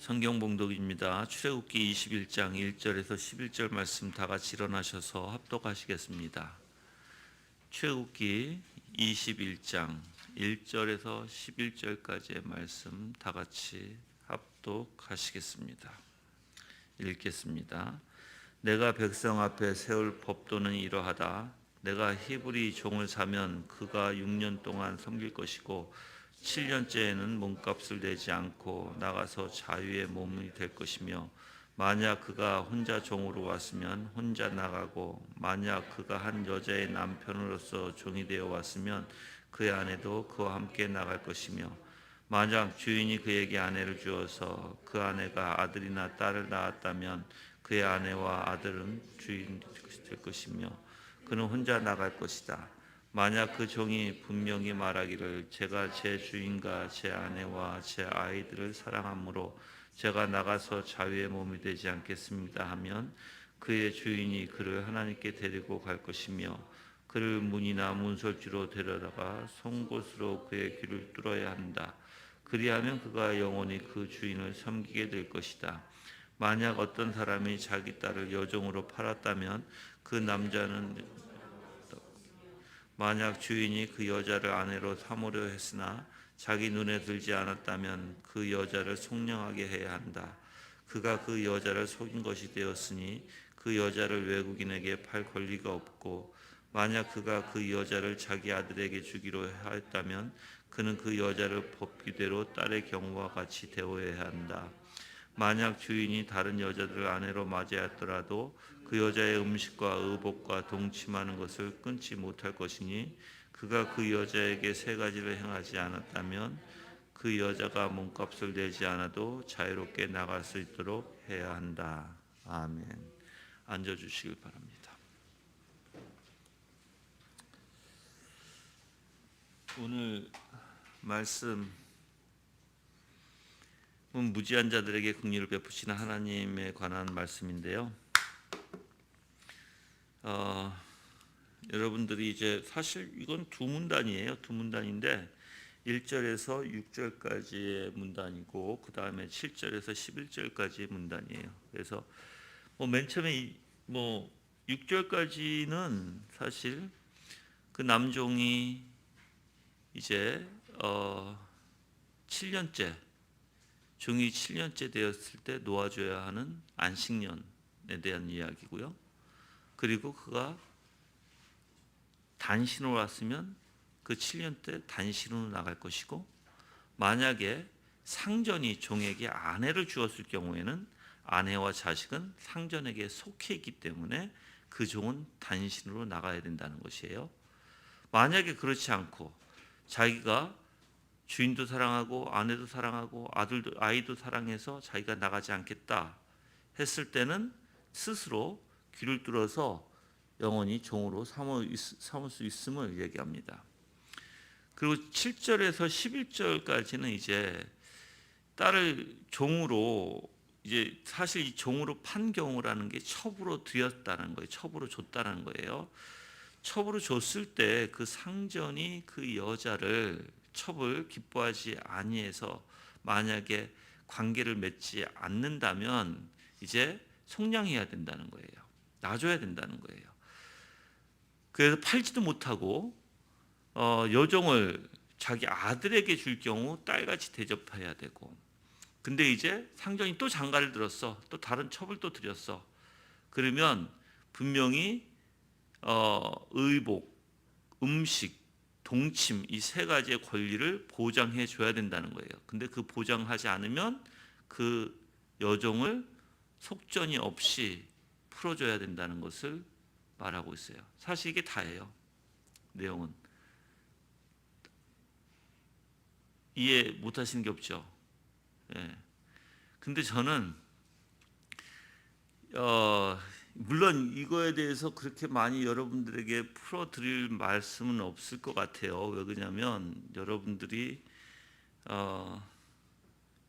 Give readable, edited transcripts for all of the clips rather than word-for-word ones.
성경 봉독입니다. 출애굽기 21장 1절에서 11절 말씀 다 같이 일어나셔서 합독하시겠습니다. 출애굽기 21장 1절에서 11절까지의 말씀 다 같이 합독하시겠습니다. 읽겠습니다. 내가 백성 앞에 세울 법도는 이러하다. 내가 히브리 종을 사면 그가 6년 동안 섬길 것이고 7년째에는 몸값을 내지 않고 나가서 자유의 몸이 될 것이며, 만약 그가 혼자 종으로 왔으면 혼자 나가고, 만약 그가 한 여자의 남편으로서 종이 되어 왔으면 그의 아내도 그와 함께 나갈 것이며, 만약 주인이 그에게 아내를 주어서 그 아내가 아들이나 딸을 낳았다면 그의 아내와 아들은 주인이 될 것이며 그는 혼자 나갈 것이다. 만약 그 종이 분명히 말하기를 제가 제 주인과 제 아내와 제 아이들을 사랑하므로 제가 나가서 자유의 몸이 되지 않겠습니다 하면, 그의 주인이 그를 하나님께 데리고 갈 것이며 그를 문이나 문설주로 데려다가 송곳으로 그의 귀를 뚫어야 한다. 그리하면 그가 영원히 그 주인을 섬기게 될 것이다. 만약 어떤 사람이 자기 딸을 여종으로 팔았다면 그 남자는, 만약 주인이 그 여자를 아내로 삼으려 했으나 자기 눈에 들지 않았다면 그 여자를 속량하게 해야 한다. 그가 그 여자를 속인 것이 되었으니 그 여자를 외국인에게 팔 권리가 없고, 만약 그가 그 여자를 자기 아들에게 주기로 하였다면 그는 그 여자를 법규대로 딸의 경우와 같이 대우해야 한다. 만약 주인이 다른 여자들을 아내로 맞이하였더라도 그 여자의 음식과 의복과 동침하는 것을 끊지 못할 것이니, 그가 그 여자에게 세 가지를 행하지 않았다면 그 여자가 몸값을 내지 않아도 자유롭게 나갈 수 있도록 해야 한다. 아멘. 앉아주시길 바랍니다. 오늘 말씀, 무지한 자들에게 긍휼을 베푸시는 하나님에 관한 말씀인데요. 여러분들이 이제 사실 이건 두 문단이에요. 두 문단인데 1절에서 6절까지의 문단이고 그 다음에 7절에서 11절까지의 문단이에요. 그래서 맨 처음에 6절까지는 사실 그 남종이 이제 7년째, 종이 7년째 되었을 때 놓아줘야 하는 안식년에 대한 이야기고요. 그리고 그가 단신으로 왔으면 그 7년 때 단신으로 나갈 것이고, 만약에 상전이 종에게 아내를 주었을 경우에는 아내와 자식은 상전에게 속해 있기 때문에 그 종은 단신으로 나가야 된다는 것이에요. 만약에 그렇지 않고 자기가 주인도 사랑하고 아내도 사랑하고 아이도 사랑해서 자기가 나가지 않겠다 했을 때는 스스로 귀를 뚫어서 영원히 종으로 삼을 수 있음을 얘기합니다. 그리고 7절에서 11절까지는 이제 딸을 종으로, 이제 사실 이 종으로 판 경우라는 게 첩으로 드렸다는 거예요. 첩으로 줬다는 거예요. 첩으로 줬을 때 그 상전이 그 여자를, 첩을 기뻐하지 아니해서 만약에 관계를 맺지 않는다면 이제 속량해야 된다는 거예요. 놔줘야 된다는 거예요. 그래서 팔지도 못하고 여종을 자기 아들에게 줄 경우 딸같이 대접해야 되고, 근데 이제 상전이 또 장가를 들었어, 또 다른 첩을 또 들였어. 그러면 분명히 의복, 음식, 동침 이 세 가지의 권리를 보장해 줘야 된다는 거예요. 근데 그 보장하지 않으면 그 여종을 속전이 없이 풀어줘야 된다는 것을 말하고 있어요. 사실 이게 다예요. 내용은 이해 못하시는 게 없죠. 예. 근데 저는 물론 이거에 대해서 그렇게 많이 여러분들에게 풀어드릴 말씀은 없을 것 같아요. 왜 그러냐면 여러분들이 다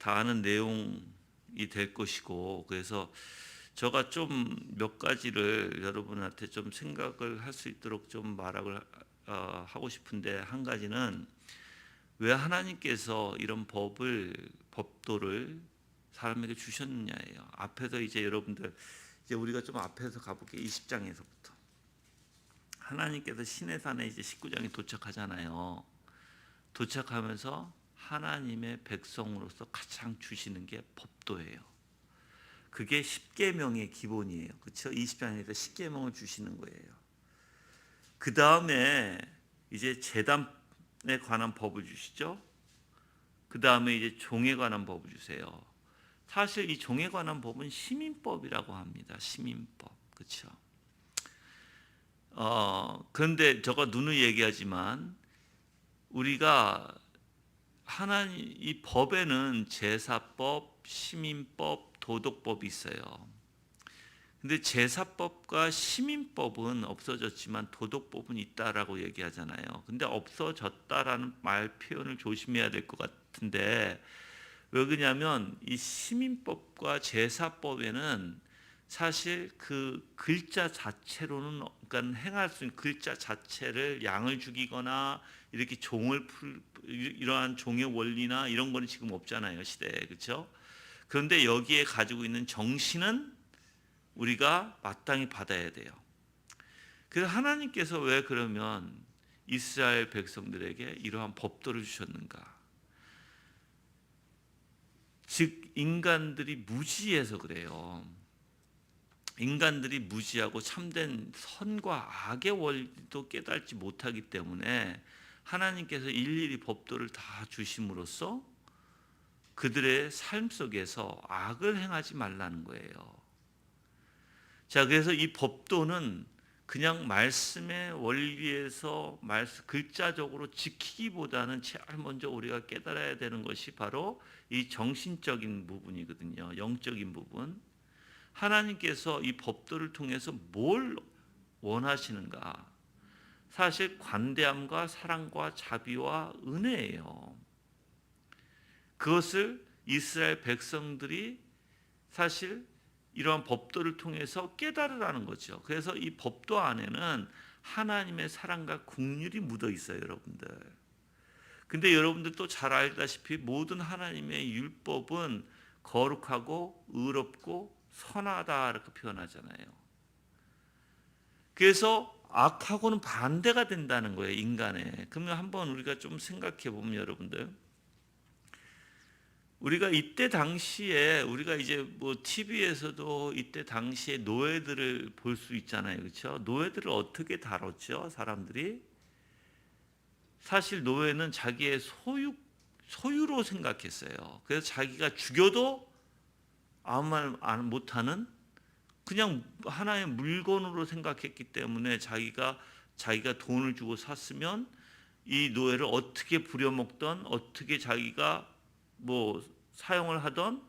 아는 내용이 될 것이고, 그래서 제가 좀 몇 가지를 여러분한테 좀 생각을 할 수 있도록 좀 말을 하고 싶은데, 한 가지는 왜 하나님께서 이런 법도를 사람에게 주셨느냐예요. 앞에서 이제 여러분들 이제 우리가 좀 앞에서 가볼게요. 20장에서부터 하나님께서 시내산에 이제 19장에 도착하잖아요. 도착하면서 하나님의 백성으로서 가장 주시는 게 법도예요. 그게 10계명의 기본이에요. 그렇죠? 20장에서 10계명을 주시는 거예요. 그 다음에 이제 제단에 관한 법을 주시죠. 그 다음에 이제 종에 관한 법을 주세요. 사실 이 종에 관한 법은 시민법이라고 합니다. 시민법, 그렇죠? 그런데 제가 누누이 얘기하지만 우리가 하나님 이 법에는 제사법, 시민법, 도덕법이 있어요. 근데 제사법과 시민법은 없어졌지만 도덕법은 있다라고 얘기하잖아요. 근데 없어졌다라는 말 표현을 조심해야 될 것 같은데 왜 그러냐면 이 시민법과 제사법에는 사실 그 글자 자체로는 그러니까 행할 수 있는 글자 자체를 양을 죽이거나 이렇게 이러한 종의 원리나 이런 거는 지금 없잖아요, 시대에. 그렇죠? 그런데 여기에 가지고 있는 정신은 우리가 마땅히 받아야 돼요. 그래서 하나님께서 왜 그러면 이스라엘 백성들에게 이러한 법도를 주셨는가? 즉 인간들이 무지해서 그래요. 인간들이 무지하고 참된 선과 악의 원리도 깨닫지 못하기 때문에 하나님께서 일일이 법도를 다 주심으로써 그들의 삶 속에서 악을 행하지 말라는 거예요. 자, 그래서 이 법도는 그냥 말씀의 원리에서 글자적으로 지키기보다는 제일 먼저 우리가 깨달아야 되는 것이 바로 이 정신적인 부분이거든요. 영적인 부분. 하나님께서 이 법도를 통해서 뭘 원하시는가? 사실 관대함과 사랑과 자비와 은혜예요. 그것을 이스라엘 백성들이 사실 이러한 법도를 통해서 깨달으라는 거죠. 그래서 이 법도 안에는 하나님의 사랑과 긍휼이 묻어 있어요, 여러분들. 근데 여러분들도 잘 알다시피 모든 하나님의 율법은 거룩하고 의롭고 선하다 이렇게 표현하잖아요. 그래서 악하고는 반대가 된다는 거예요, 인간에. 그러면 한번 우리가 좀 생각해 보면 여러분들, 우리가 이때 당시에 우리가 이제 뭐 TV에서도 이때 당시에 노예들을 볼 수 있잖아요, 그렇죠? 노예들을 어떻게 다뤘죠, 사람들이? 사실 노예는 자기의 소유로 생각했어요. 그래서 자기가 죽여도 아무 말 못하는 그냥 하나의 물건으로 생각했기 때문에 자기가 돈을 주고 샀으면 이 노예를 어떻게 부려먹던 어떻게 자기가 뭐 사용을 하던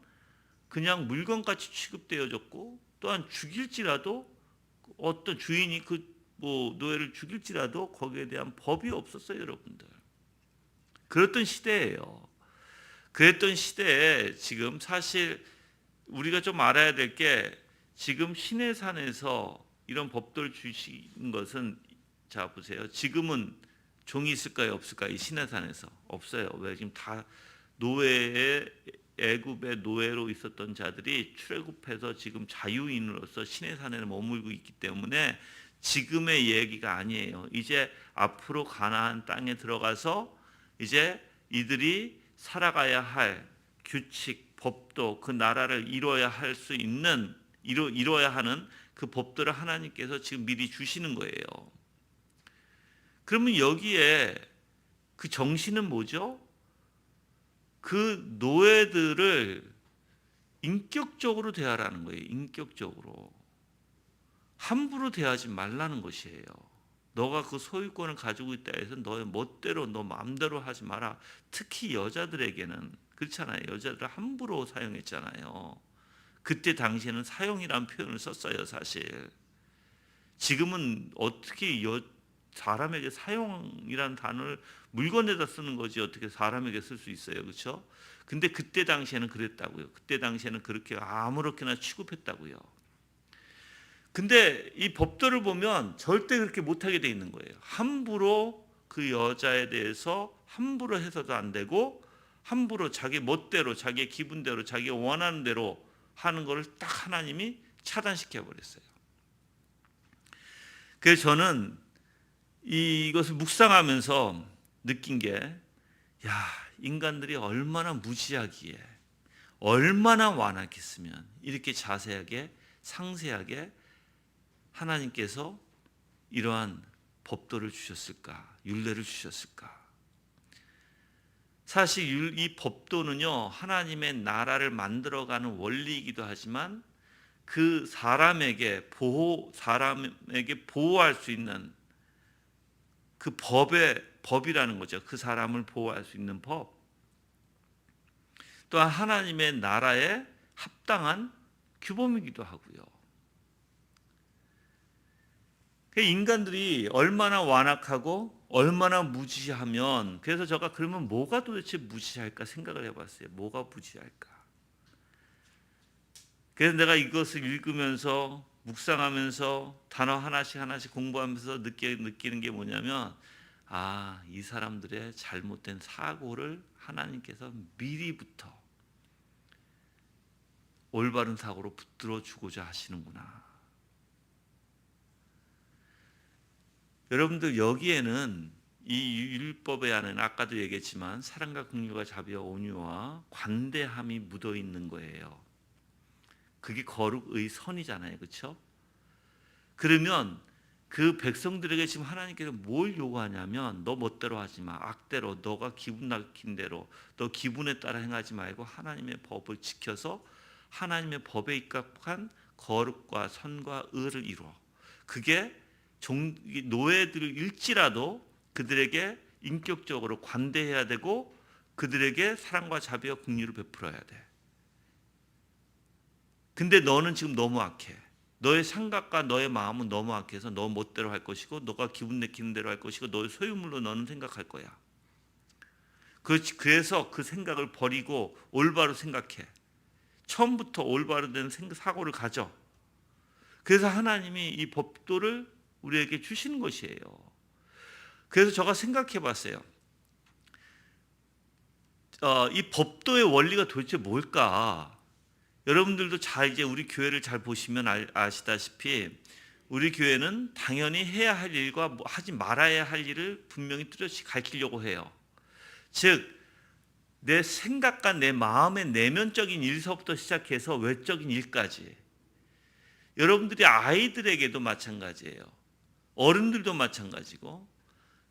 그냥 물건같이 취급되어졌고 또한 죽일지라도 어떤 주인이 그 뭐 노예를 죽일지라도 거기에 대한 법이 없었어요, 여러분들. 그랬던 시대예요. 그랬던 시대에 지금 사실 우리가 좀 알아야 될 게 지금 시내산에서 이런 법도를 주신 것은 자 보세요. 지금은 종이 있을까요, 없을까요? 이 시내산에서 없어요. 왜? 지금 다 애굽의 노예로 있었던 자들이 출애굽해서 지금 자유인으로서 시내산에 머물고 있기 때문에 지금의 얘기가 아니에요. 이제 앞으로 가나안 땅에 들어가서 이제 이들이 살아가야 할 규칙, 법도 그 나라를 이뤄야 하는 그 법들을 하나님께서 지금 미리 주시는 거예요. 그러면 여기에 그 정신은 뭐죠? 그 노예들을 인격적으로 대하라는 거예요. 인격적으로. 함부로 대하지 말라는 것이에요. 너가 그 소유권을 가지고 있다 해서 너의 멋대로 너 마음대로 하지 마라. 특히 여자들에게는 그렇잖아요. 여자들을 함부로 사용했잖아요. 그때 당시에는 사용이라는 표현을 썼어요, 사실. 지금은 어떻게 사람에게 사용이라는 단어를 물건에다 쓰는 거지 어떻게 사람에게 쓸 수 있어요, 그렇죠? 근데 그때 당시에는 그랬다고요. 그때 당시에는 그렇게 아무렇게나 취급했다고요. 근데 이 법도를 보면 절대 그렇게 못하게 돼 있는 거예요. 함부로 그 여자에 대해서 함부로 해서도 안 되고 함부로 자기 멋대로 자기의 기분대로 자기가 원하는 대로 하는 것을 딱 하나님이 차단시켜 버렸어요. 그래서 저는 이것을 묵상하면서 느낀 게, 야, 인간들이 얼마나 무지하기에, 얼마나 완악했으면 이렇게 자세하게 상세하게 하나님께서 이러한 법도를 주셨을까, 율례를 주셨을까. 사실 이 법도는요, 하나님의 나라를 만들어가는 원리이기도 하지만 그 사람에게 보호할 수 있는 그 법이라는 거죠. 그 사람을 보호할 수 있는 법. 또한 하나님의 나라에 합당한 규범이기도 하고요. 인간들이 얼마나 완악하고 얼마나 무지하면, 그래서 제가 그러면 뭐가 도대체 무지할까 생각을 해봤어요. 뭐가 무지할까? 그래서 내가 이것을 읽으면서 묵상하면서 단어 하나씩 공부하면서 느끼는 게 뭐냐면, 이 사람들의 잘못된 사고를 하나님께서 미리부터 올바른 사고로 붙들어 주고자 하시는구나. 여러분들, 여기에는 이 율법에 하는, 아까도 얘기했지만 사랑과 긍휼과 자비와 온유와 관대함이 묻어 있는 거예요. 그게 거룩의 선이잖아요. 그렇죠? 그러면 그 백성들에게 지금 하나님께서 뭘 요구하냐면, 너 멋대로 하지 마. 악대로, 너가 기분 나긴 대로, 너 기분에 따라 행하지 말고 하나님의 법을 지켜서 하나님의 법에 입각한 거룩과 선과 의를 이루어. 그게 노예들일지라도 그들에게 인격적으로 관대해야 되고 그들에게 사랑과 자비와 긍휼을 베풀어야 돼. 근데 너는 지금 너무 악해. 너의 생각과 너의 마음은 너무 악해서 너 멋대로 할 것이고, 너가 기분 내키는 대로 할 것이고, 너의 소유물로 너는 생각할 거야. 그래서 그 생각을 버리고 올바로 생각해. 처음부터 올바로 된 사고를 가져. 그래서 하나님이 이 법도를 우리에게 주시는 것이에요. 그래서 제가 생각해 봤어요. 이 법도의 원리가 도대체 뭘까? 여러분들도 이제 우리 교회를 잘 보시면 아시다시피 우리 교회는 당연히 해야 할 일과 하지 말아야 할 일을 분명히 뚜렷이 가르치려고 해요. 즉, 내 생각과 내 마음의 내면적인 일서부터 시작해서 외적인 일까지. 여러분들이 아이들에게도 마찬가지예요. 어른들도 마찬가지고,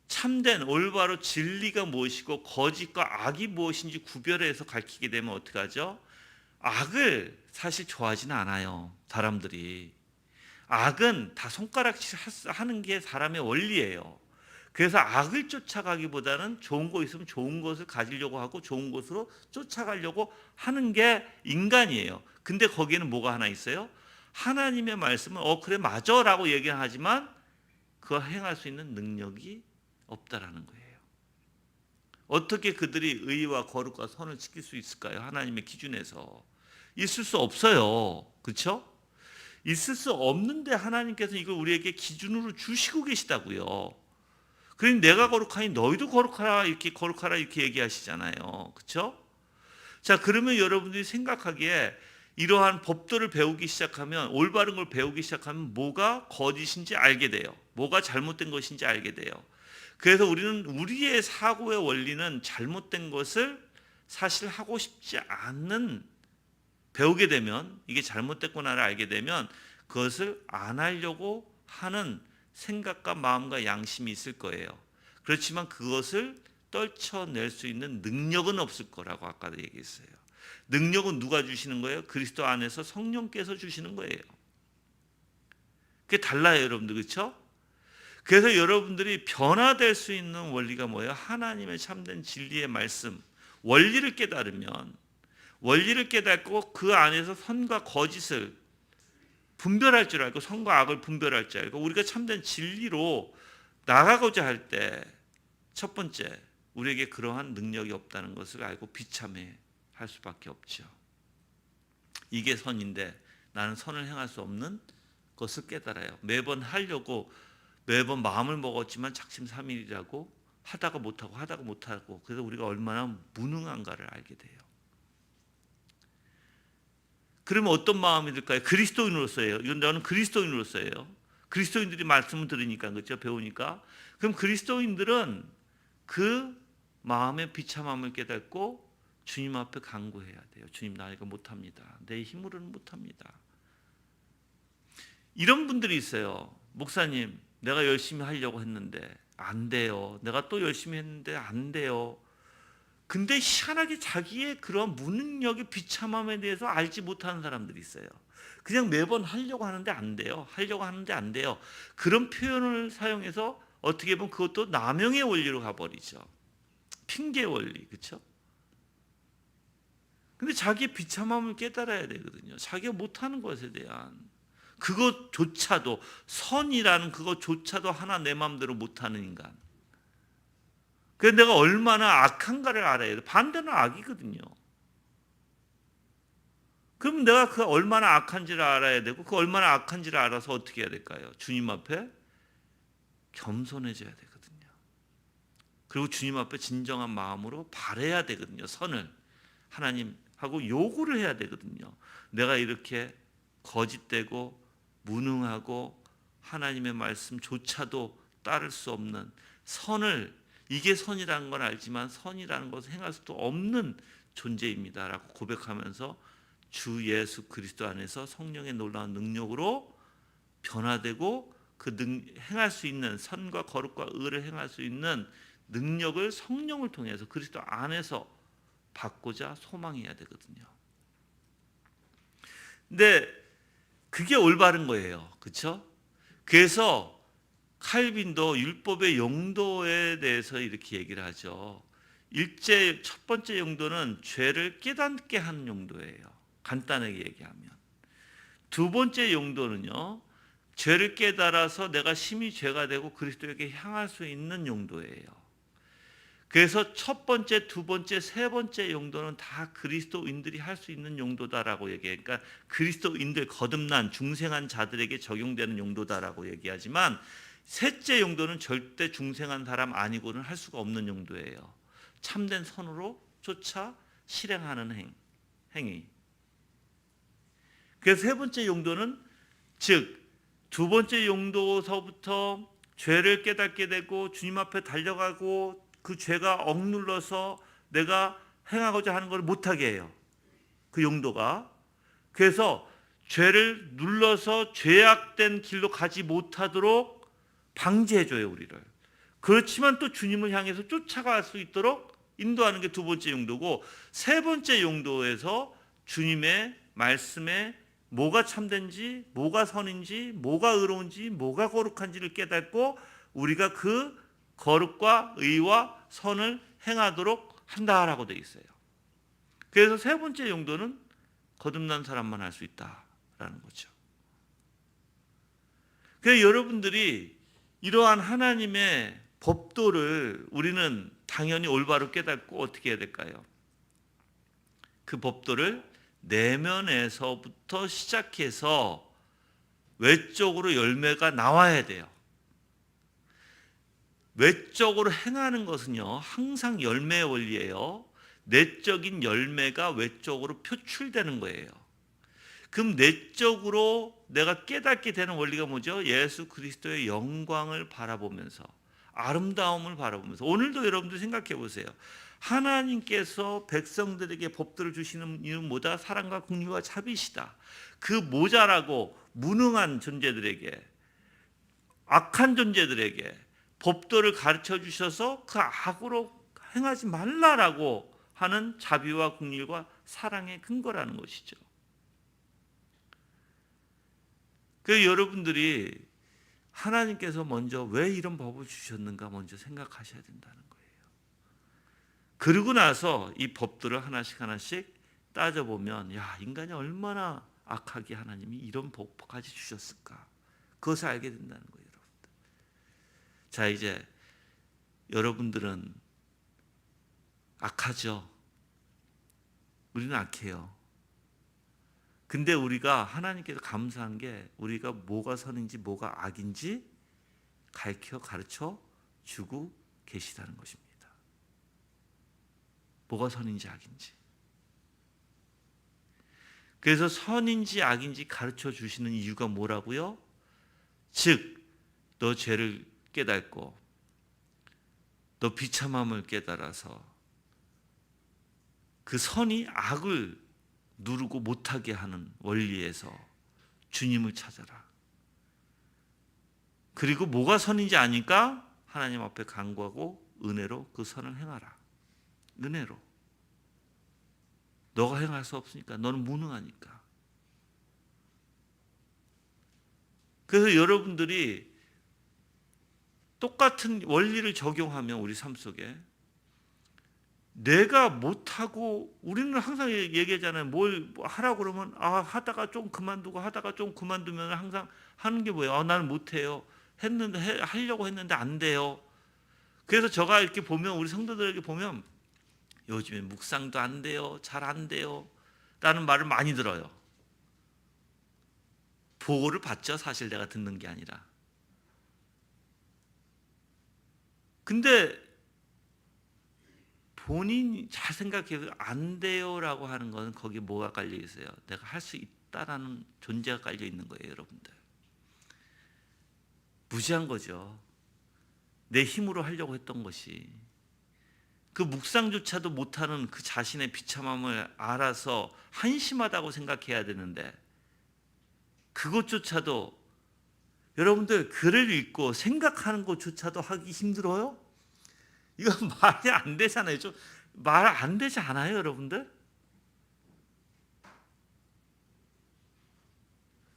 참된 올바로 진리가 무엇이고 거짓과 악이 무엇인지 구별해서 가르치게 되면 어떻게 하죠? 악을 사실 좋아하지는 않아요. 사람들이. 악은 다 손가락질 하는 게 사람의 원리예요. 그래서 악을 쫓아가기보다는 좋은 거 있으면 좋은 것을 가지려고 하고 좋은 것으로 쫓아가려고 하는 게 인간이에요. 근데 거기에는 뭐가 하나 있어요? 하나님의 말씀은 그래 맞아 라고 얘기는 하지만 그거 행할 수 있는 능력이 없다라는 거예요. 어떻게 그들이 의와 거룩과 선을 지킬 수 있을까요? 하나님의 기준에서 있을 수 없어요. 그렇죠? 있을 수 없는데 하나님께서 이걸 우리에게 기준으로 주시고 계시다고요. 그러니 내가 거룩하니 너희도 거룩하라 이렇게 얘기하시잖아요. 그렇죠? 자, 그러면 여러분들이 생각하기에 이러한 법도를 배우기 시작하면, 올바른 걸 배우기 시작하면 뭐가 거짓인지 알게 돼요. 뭐가 잘못된 것인지 알게 돼요. 그래서 우리는 우리의 사고의 원리는 잘못된 것을 사실 하고 싶지 않는, 배우게 되면 이게 잘못됐구나를 알게 되면 그것을 안 하려고 하는 생각과 마음과 양심이 있을 거예요. 그렇지만 그것을 떨쳐낼 수 있는 능력은 없을 거라고 아까도 얘기했어요. 능력은 누가 주시는 거예요? 그리스도 안에서 성령께서 주시는 거예요. 그게 달라요, 여러분들. 그렇죠? 그래서 여러분들이 변화될 수 있는 원리가 뭐예요? 하나님의 참된 진리의 말씀, 원리를 깨달으면, 원리를 깨닫고 그 안에서 선과 거짓을 분별할 줄 알고, 선과 악을 분별할 줄 알고, 우리가 참된 진리로 나가고자 할 때 첫 번째, 우리에게 그러한 능력이 없다는 것을 알고 비참해 할 수밖에 없죠. 이게 선인데 나는 선을 행할 수 없는 것을 깨달아요. 매번 하려고 매번 마음을 먹었지만 작심삼일이라고 하다가 못하고 그래서 우리가 얼마나 무능한가를 알게 돼요. 그러면 어떤 마음이 들까요? 그리스도인으로서예요. 이건 나는 그리스도인으로서예요. 그리스도인들이 말씀을 들으니까, 그렇죠? 배우니까. 그럼 그리스도인들은 그 마음의 비참함을 깨닫고 주님 앞에 간구해야 돼요. 주님, 나 이거 못합니다. 내 힘으로는 못합니다. 이런 분들이 있어요. 목사님, 내가 열심히 하려고 했는데 안 돼요. 내가 또 열심히 했는데 안 돼요. 근데 희한하게 자기의 그런 무능력의 비참함에 대해서 알지 못하는 사람들이 있어요. 그냥 매번 하려고 하는데 안 돼요. 하려고 하는데 안 돼요. 그런 표현을 사용해서 어떻게 보면 그것도 남용의 원리로 가버리죠. 핑계 원리, 그렇죠? 근데 자기의 비참함을 깨달아야 되거든요. 자기가 못하는 것에 대한 그것조차도, 선이라는 그것조차도 하나 내 마음대로 못하는 인간. 그래서 내가 얼마나 악한가를 알아야 돼. 반대는 악이거든요. 그럼 내가 그 얼마나 악한지를 알아야 되고, 그 얼마나 악한지를 알아서 어떻게 해야 될까요? 주님 앞에 겸손해져야 되거든요. 그리고 주님 앞에 진정한 마음으로 바라야 되거든요. 선을 하나님하고 요구를 해야 되거든요. 내가 이렇게 거짓되고 무능하고 하나님의 말씀조차도 따를 수 없는 선을, 이게 선이라는 건 알지만 선이라는 것을 행할 수도 없는 존재입니다라고 고백하면서 주 예수 그리스도 안에서 성령의 놀라운 능력으로 변화되고 행할 수 있는 선과 거룩과 의를 행할 수 있는 능력을 성령을 통해서 그리스도 안에서 받고자 소망해야 되거든요. 근데 그게 올바른 거예요. 그렇죠? 그래서 칼빈도 율법의 용도에 대해서 이렇게 얘기를 하죠. 첫 번째 용도는 죄를 깨닫게 하는 용도예요. 간단하게 얘기하면. 두 번째 용도는요, 죄를 깨달아서 내가 심히 죄가 되고 그리스도에게 향할 수 있는 용도예요. 그래서 첫 번째, 두 번째, 세 번째 용도는 다 그리스도인들이 할 수 있는 용도다라고 얘기해요. 그러니까 그리스도인들, 거듭난 중생한 자들에게 적용되는 용도다라고 얘기하지만, 셋째 용도는 절대 중생한 사람 아니고는 할 수가 없는 용도예요. 참된 선으로 쫓아 실행하는 행위. 그래서 세 번째 용도는, 즉 두 번째 용도서부터 죄를 깨닫게 되고 주님 앞에 달려가고 그 죄가 억눌러서 내가 행하고자 하는 걸 못하게 해요. 그 용도가. 그래서 죄를 눌러서 죄악된 길로 가지 못하도록 방지해줘요, 우리를. 그렇지만 또 주님을 향해서 쫓아갈 수 있도록 인도하는 게 두 번째 용도고, 세 번째 용도에서 주님의 말씀에 뭐가 참된지, 뭐가 선인지, 뭐가 의로운지, 뭐가 거룩한지를 깨닫고 우리가 그 거룩과 의와 선을 행하도록 한다라고 되어 있어요. 그래서 세 번째 용도는 거듭난 사람만 할 수 있다라는 거죠. 그래서 여러분들이 이러한 하나님의 법도를 우리는 당연히 올바로 깨닫고 어떻게 해야 될까요? 그 법도를 내면에서부터 시작해서 외적으로 열매가 나와야 돼요. 외적으로 행하는 것은요, 항상 열매의 원리예요. 내적인 열매가 외적으로 표출되는 거예요. 그럼 내적으로 내가 깨닫게 되는 원리가 뭐죠? 예수 그리스도의 영광을 바라보면서, 아름다움을 바라보면서. 오늘도 여러분들 생각해 보세요. 하나님께서 백성들에게 법들을 주시는 이유는 뭐다? 사랑과 긍휼과 자비시다. 그 모자라고 무능한 존재들에게, 악한 존재들에게 법도를 가르쳐 주셔서 그 악으로 행하지 말라라고 하는 자비와 긍휼과 사랑의 근거라는 것이죠. 그 여러분들이 하나님께서 먼저 왜 이런 법을 주셨는가 먼저 생각하셔야 된다는 거예요. 그러고 나서 이 법들을 하나씩 하나씩 따져보면, 야, 인간이 얼마나 악하게 하나님이 이런 법까지 주셨을까, 그것을 알게 된다는 거예요. 여러분들. 자, 이제 여러분들은 악하죠. 우리는 악해요. 근데 우리가 하나님께서 감사한 게, 우리가 뭐가 선인지 뭐가 악인지 가르쳐 주고 계시다는 것입니다. 뭐가 선인지 악인지. 그래서 선인지 악인지 가르쳐 주시는 이유가 뭐라고요? 즉, 너 죄를 깨닫고 너 비참함을 깨달아서 그 선이 악을 누르고 못하게 하는 원리에서 주님을 찾아라. 그리고 뭐가 선인지 아니까 하나님 앞에 간구하고 은혜로 그 선을 행하라. 은혜로. 너가 행할 수 없으니까, 너는 무능하니까. 그래서 여러분들이 똑같은 원리를 적용하면 우리 삶 속에 내가 못하고, 우리는 항상 얘기하잖아요. 뭘 하라고 그러면 하다가 좀 그만두고 하다가 좀 그만두면 항상 하는 게 뭐예요? 나는 못해요. 하려고 했는데 안 돼요. 그래서 제가 이렇게 보면, 우리 성도들에게 보면 요즘에 묵상도 안 돼요. 잘 안 돼요. 라는 말을 많이 들어요. 보고를 받죠. 사실 내가 듣는 게 아니라. 근데 본인이 잘 생각해도 안 돼요라고 하는 것은 거기에 뭐가 깔려 있어요? 내가 할 수 있다라는 존재가 깔려 있는 거예요, 여러분들. 무지한 거죠. 내 힘으로 하려고 했던 것이. 그 묵상조차도 못하는 그 자신의 비참함을 알아서 한심하다고 생각해야 되는데, 그것조차도, 여러분들 글을 읽고 생각하는 것조차도 하기 힘들어요? 이건 말이 안 되잖아요. 좀 말 안 되지 않아요, 여러분들?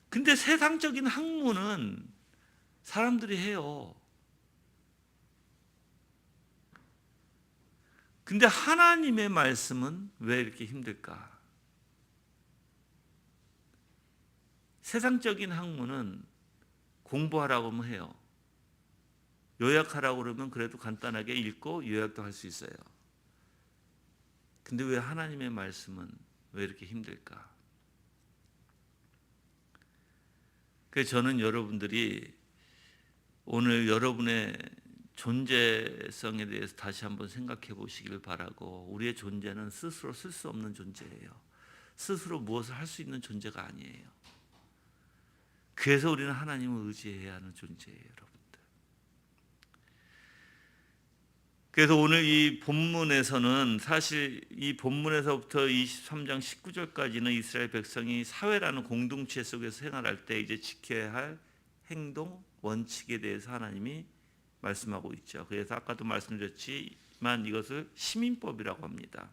근데 세상적인 학문은 사람들이 해요. 근데 하나님의 말씀은 왜 이렇게 힘들까? 세상적인 학문은 공부하라고 하면 해요. 요약하라고 그러면 그래도 간단하게 읽고 요약도 할 수 있어요. 근데 왜 하나님의 말씀은 왜 이렇게 힘들까? 그래서 저는 여러분들이 오늘 여러분의 존재성에 대해서 다시 한번 생각해 보시길 바라고, 우리의 존재는 스스로 쓸 수 없는 존재예요. 스스로 무엇을 할 수 있는 존재가 아니에요. 그래서 우리는 하나님을 의지해야 하는 존재예요, 여러분들. 그래서 오늘 이 본문에서는, 사실 이 본문에서부터 23장 19절까지는 이스라엘 백성이 사회라는 공동체 속에서 생활할 때 이제 지켜야 할 행동, 원칙에 대해서 하나님이 말씀하고 있죠. 그래서 아까도 말씀드렸지만 이것을 시민법이라고 합니다.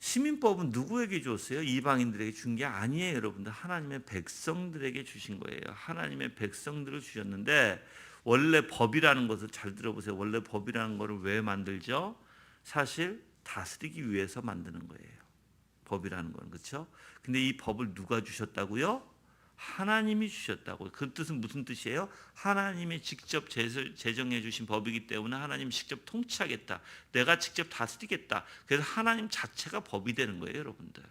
시민법은 누구에게 줬어요? 이방인들에게 준 게 아니에요, 여러분들. 하나님의 백성들에게 주신 거예요. 하나님의 백성들을 주셨는데, 원래 법이라는 것을 잘 들어보세요. 원래 법이라는 것을 왜 만들죠? 사실 다스리기 위해서 만드는 거예요. 법이라는 건, 그렇죠? 근데 이 법을 누가 주셨다고요? 하나님이 주셨다고. 그 뜻은 무슨 뜻이에요? 하나님이 직접 제정해 주신 법이기 때문에 하나님이 직접 통치하겠다. 내가 직접 다스리겠다. 그래서 하나님 자체가 법이 되는 거예요, 여러분들.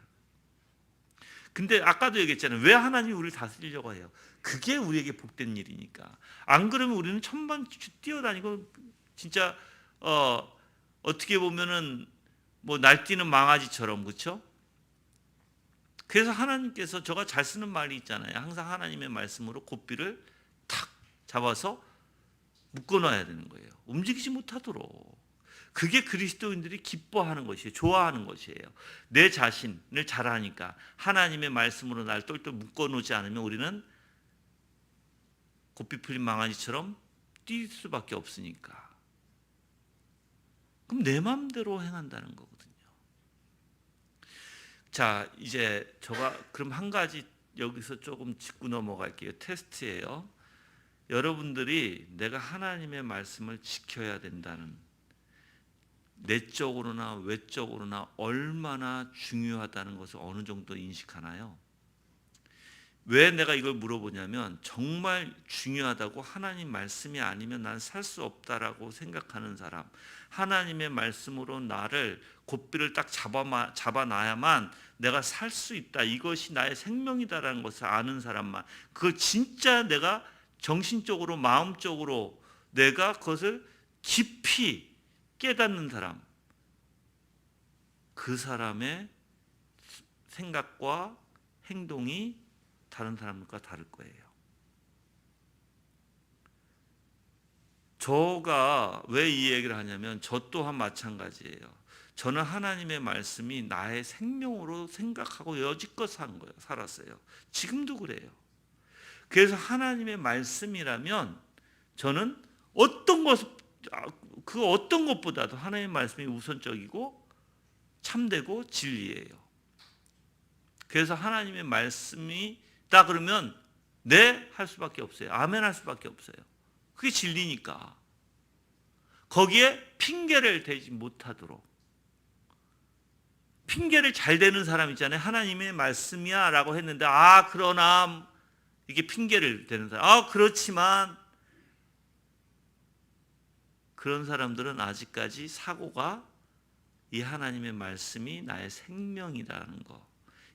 근데 아까도 얘기했잖아요. 왜 하나님이 우리를 다스리려고 해요? 그게 우리에게 복된 일이니까. 안 그러면 우리는 천만 뛰어다니고 진짜 어떻게 보면은 뭐 날뛰는 망아지처럼, 그렇죠? 그래서 하나님께서, 제가 잘 쓰는 말이 있잖아요. 항상 하나님의 말씀으로 고삐를 탁 잡아서 묶어놔야 되는 거예요. 움직이지 못하도록. 그게 그리스도인들이 기뻐하는 것이에요. 좋아하는 것이에요. 내 자신을 잘 아니까 하나님의 말씀으로 날 똘똘 묶어놓지 않으면 우리는 고삐 풀린 망아지처럼 뛸 수밖에 없으니까. 그럼 내 마음대로 행한다는 거거든요. 자, 이제 제가 그럼 한 가지 여기서 조금 짚고 넘어갈게요. 테스트예요. 여러분들이 내가 하나님의 말씀을 지켜야 된다는, 내적으로나 외적으로나 얼마나 중요하다는 것을 어느 정도 인식하나요? 왜 내가 이걸 물어보냐면, 정말 중요하다고, 하나님 말씀이 아니면 난 살 수 없다라고 생각하는 사람, 하나님의 말씀으로 나를 고삐를 딱 잡아놔야만 내가 살 수 있다, 이것이 나의 생명이다라는 것을 아는 사람만, 그걸 진짜 내가 정신적으로 마음적으로 내가 그것을 깊이 깨닫는 사람, 그 사람의 생각과 행동이 다른 사람과 다를 거예요. 저가 왜 이 얘기를 하냐면 저 또한 마찬가지예요. 저는 하나님의 말씀이 나의 생명으로 생각하고 여지껏 살았어요. 지금도 그래요. 그래서 하나님의 말씀이라면 저는 그 어떤 것보다도 하나님의 말씀이 우선적이고 참되고 진리예요. 그래서 하나님의 말씀이다 그러면 네 할 수밖에 없어요. 아멘 할 수밖에 없어요. 그게 진리니까. 거기에 핑계를 대지 못하도록. 핑계를 잘 대는 사람 있잖아요. 하나님의 말씀이야 라고 했는데 그러나 이게 핑계를 대는 사람. 그렇지만 그런 사람들은 아직까지 사고가 이 하나님의 말씀이 나의 생명이라는 거,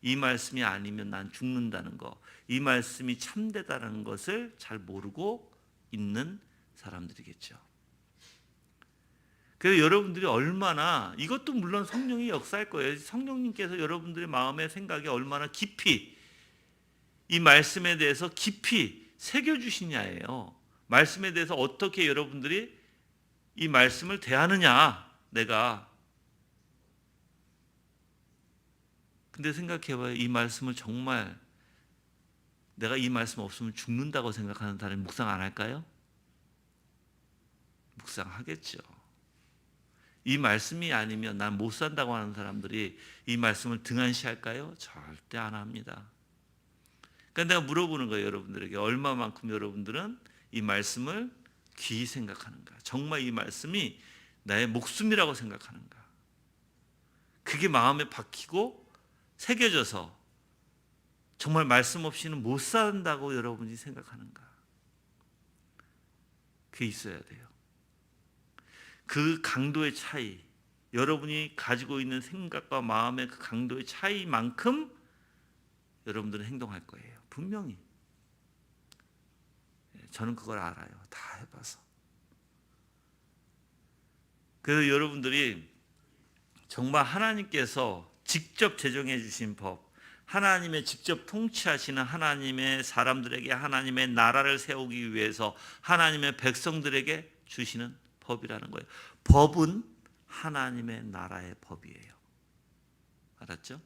이 말씀이 아니면 난 죽는다는 거, 이 말씀이 참되다는 것을 잘 모르고 있는 사람들이겠죠. 그래서 여러분들이 얼마나, 이것도 물론 성령이 역사할 거예요. 성령님께서 여러분들의 마음의 생각에 얼마나 깊이 이 말씀에 대해서 깊이 새겨주시냐예요. 말씀에 대해서 어떻게 여러분들이 이 말씀을 대하느냐, 내가. 근데 생각해봐요. 이 말씀을 정말 내가 이 말씀 없으면 죽는다고 생각하는 사람이 묵상 안 할까요? 묵상하겠죠. 이 말씀이 아니면 난 못 산다고 하는 사람들이 이 말씀을 등한시할까요? 절대 안 합니다. 그러니까 내가 물어보는 거예요. 여러분들에게 얼마만큼 여러분들은 이 말씀을 귀히 생각하는가, 정말 이 말씀이 나의 목숨이라고 생각하는가, 그게 마음에 박히고 새겨져서 정말 말씀 없이는 못 산다고 여러분이 생각하는가, 그게 있어야 돼요. 그 강도의 차이, 여러분이 가지고 있는 생각과 마음의 그 강도의 차이만큼 여러분들은 행동할 거예요. 분명히. 저는 그걸 알아요. 다 해봐서. 그래서 여러분들이 정말 하나님께서 직접 제정해 주신 법, 하나님의 직접 통치하시는 하나님의 사람들에게 하나님의 나라를 세우기 위해서 하나님의 백성들에게 주시는 법이라는 거예요. 법은 하나님의 나라의 법이에요. 알았죠?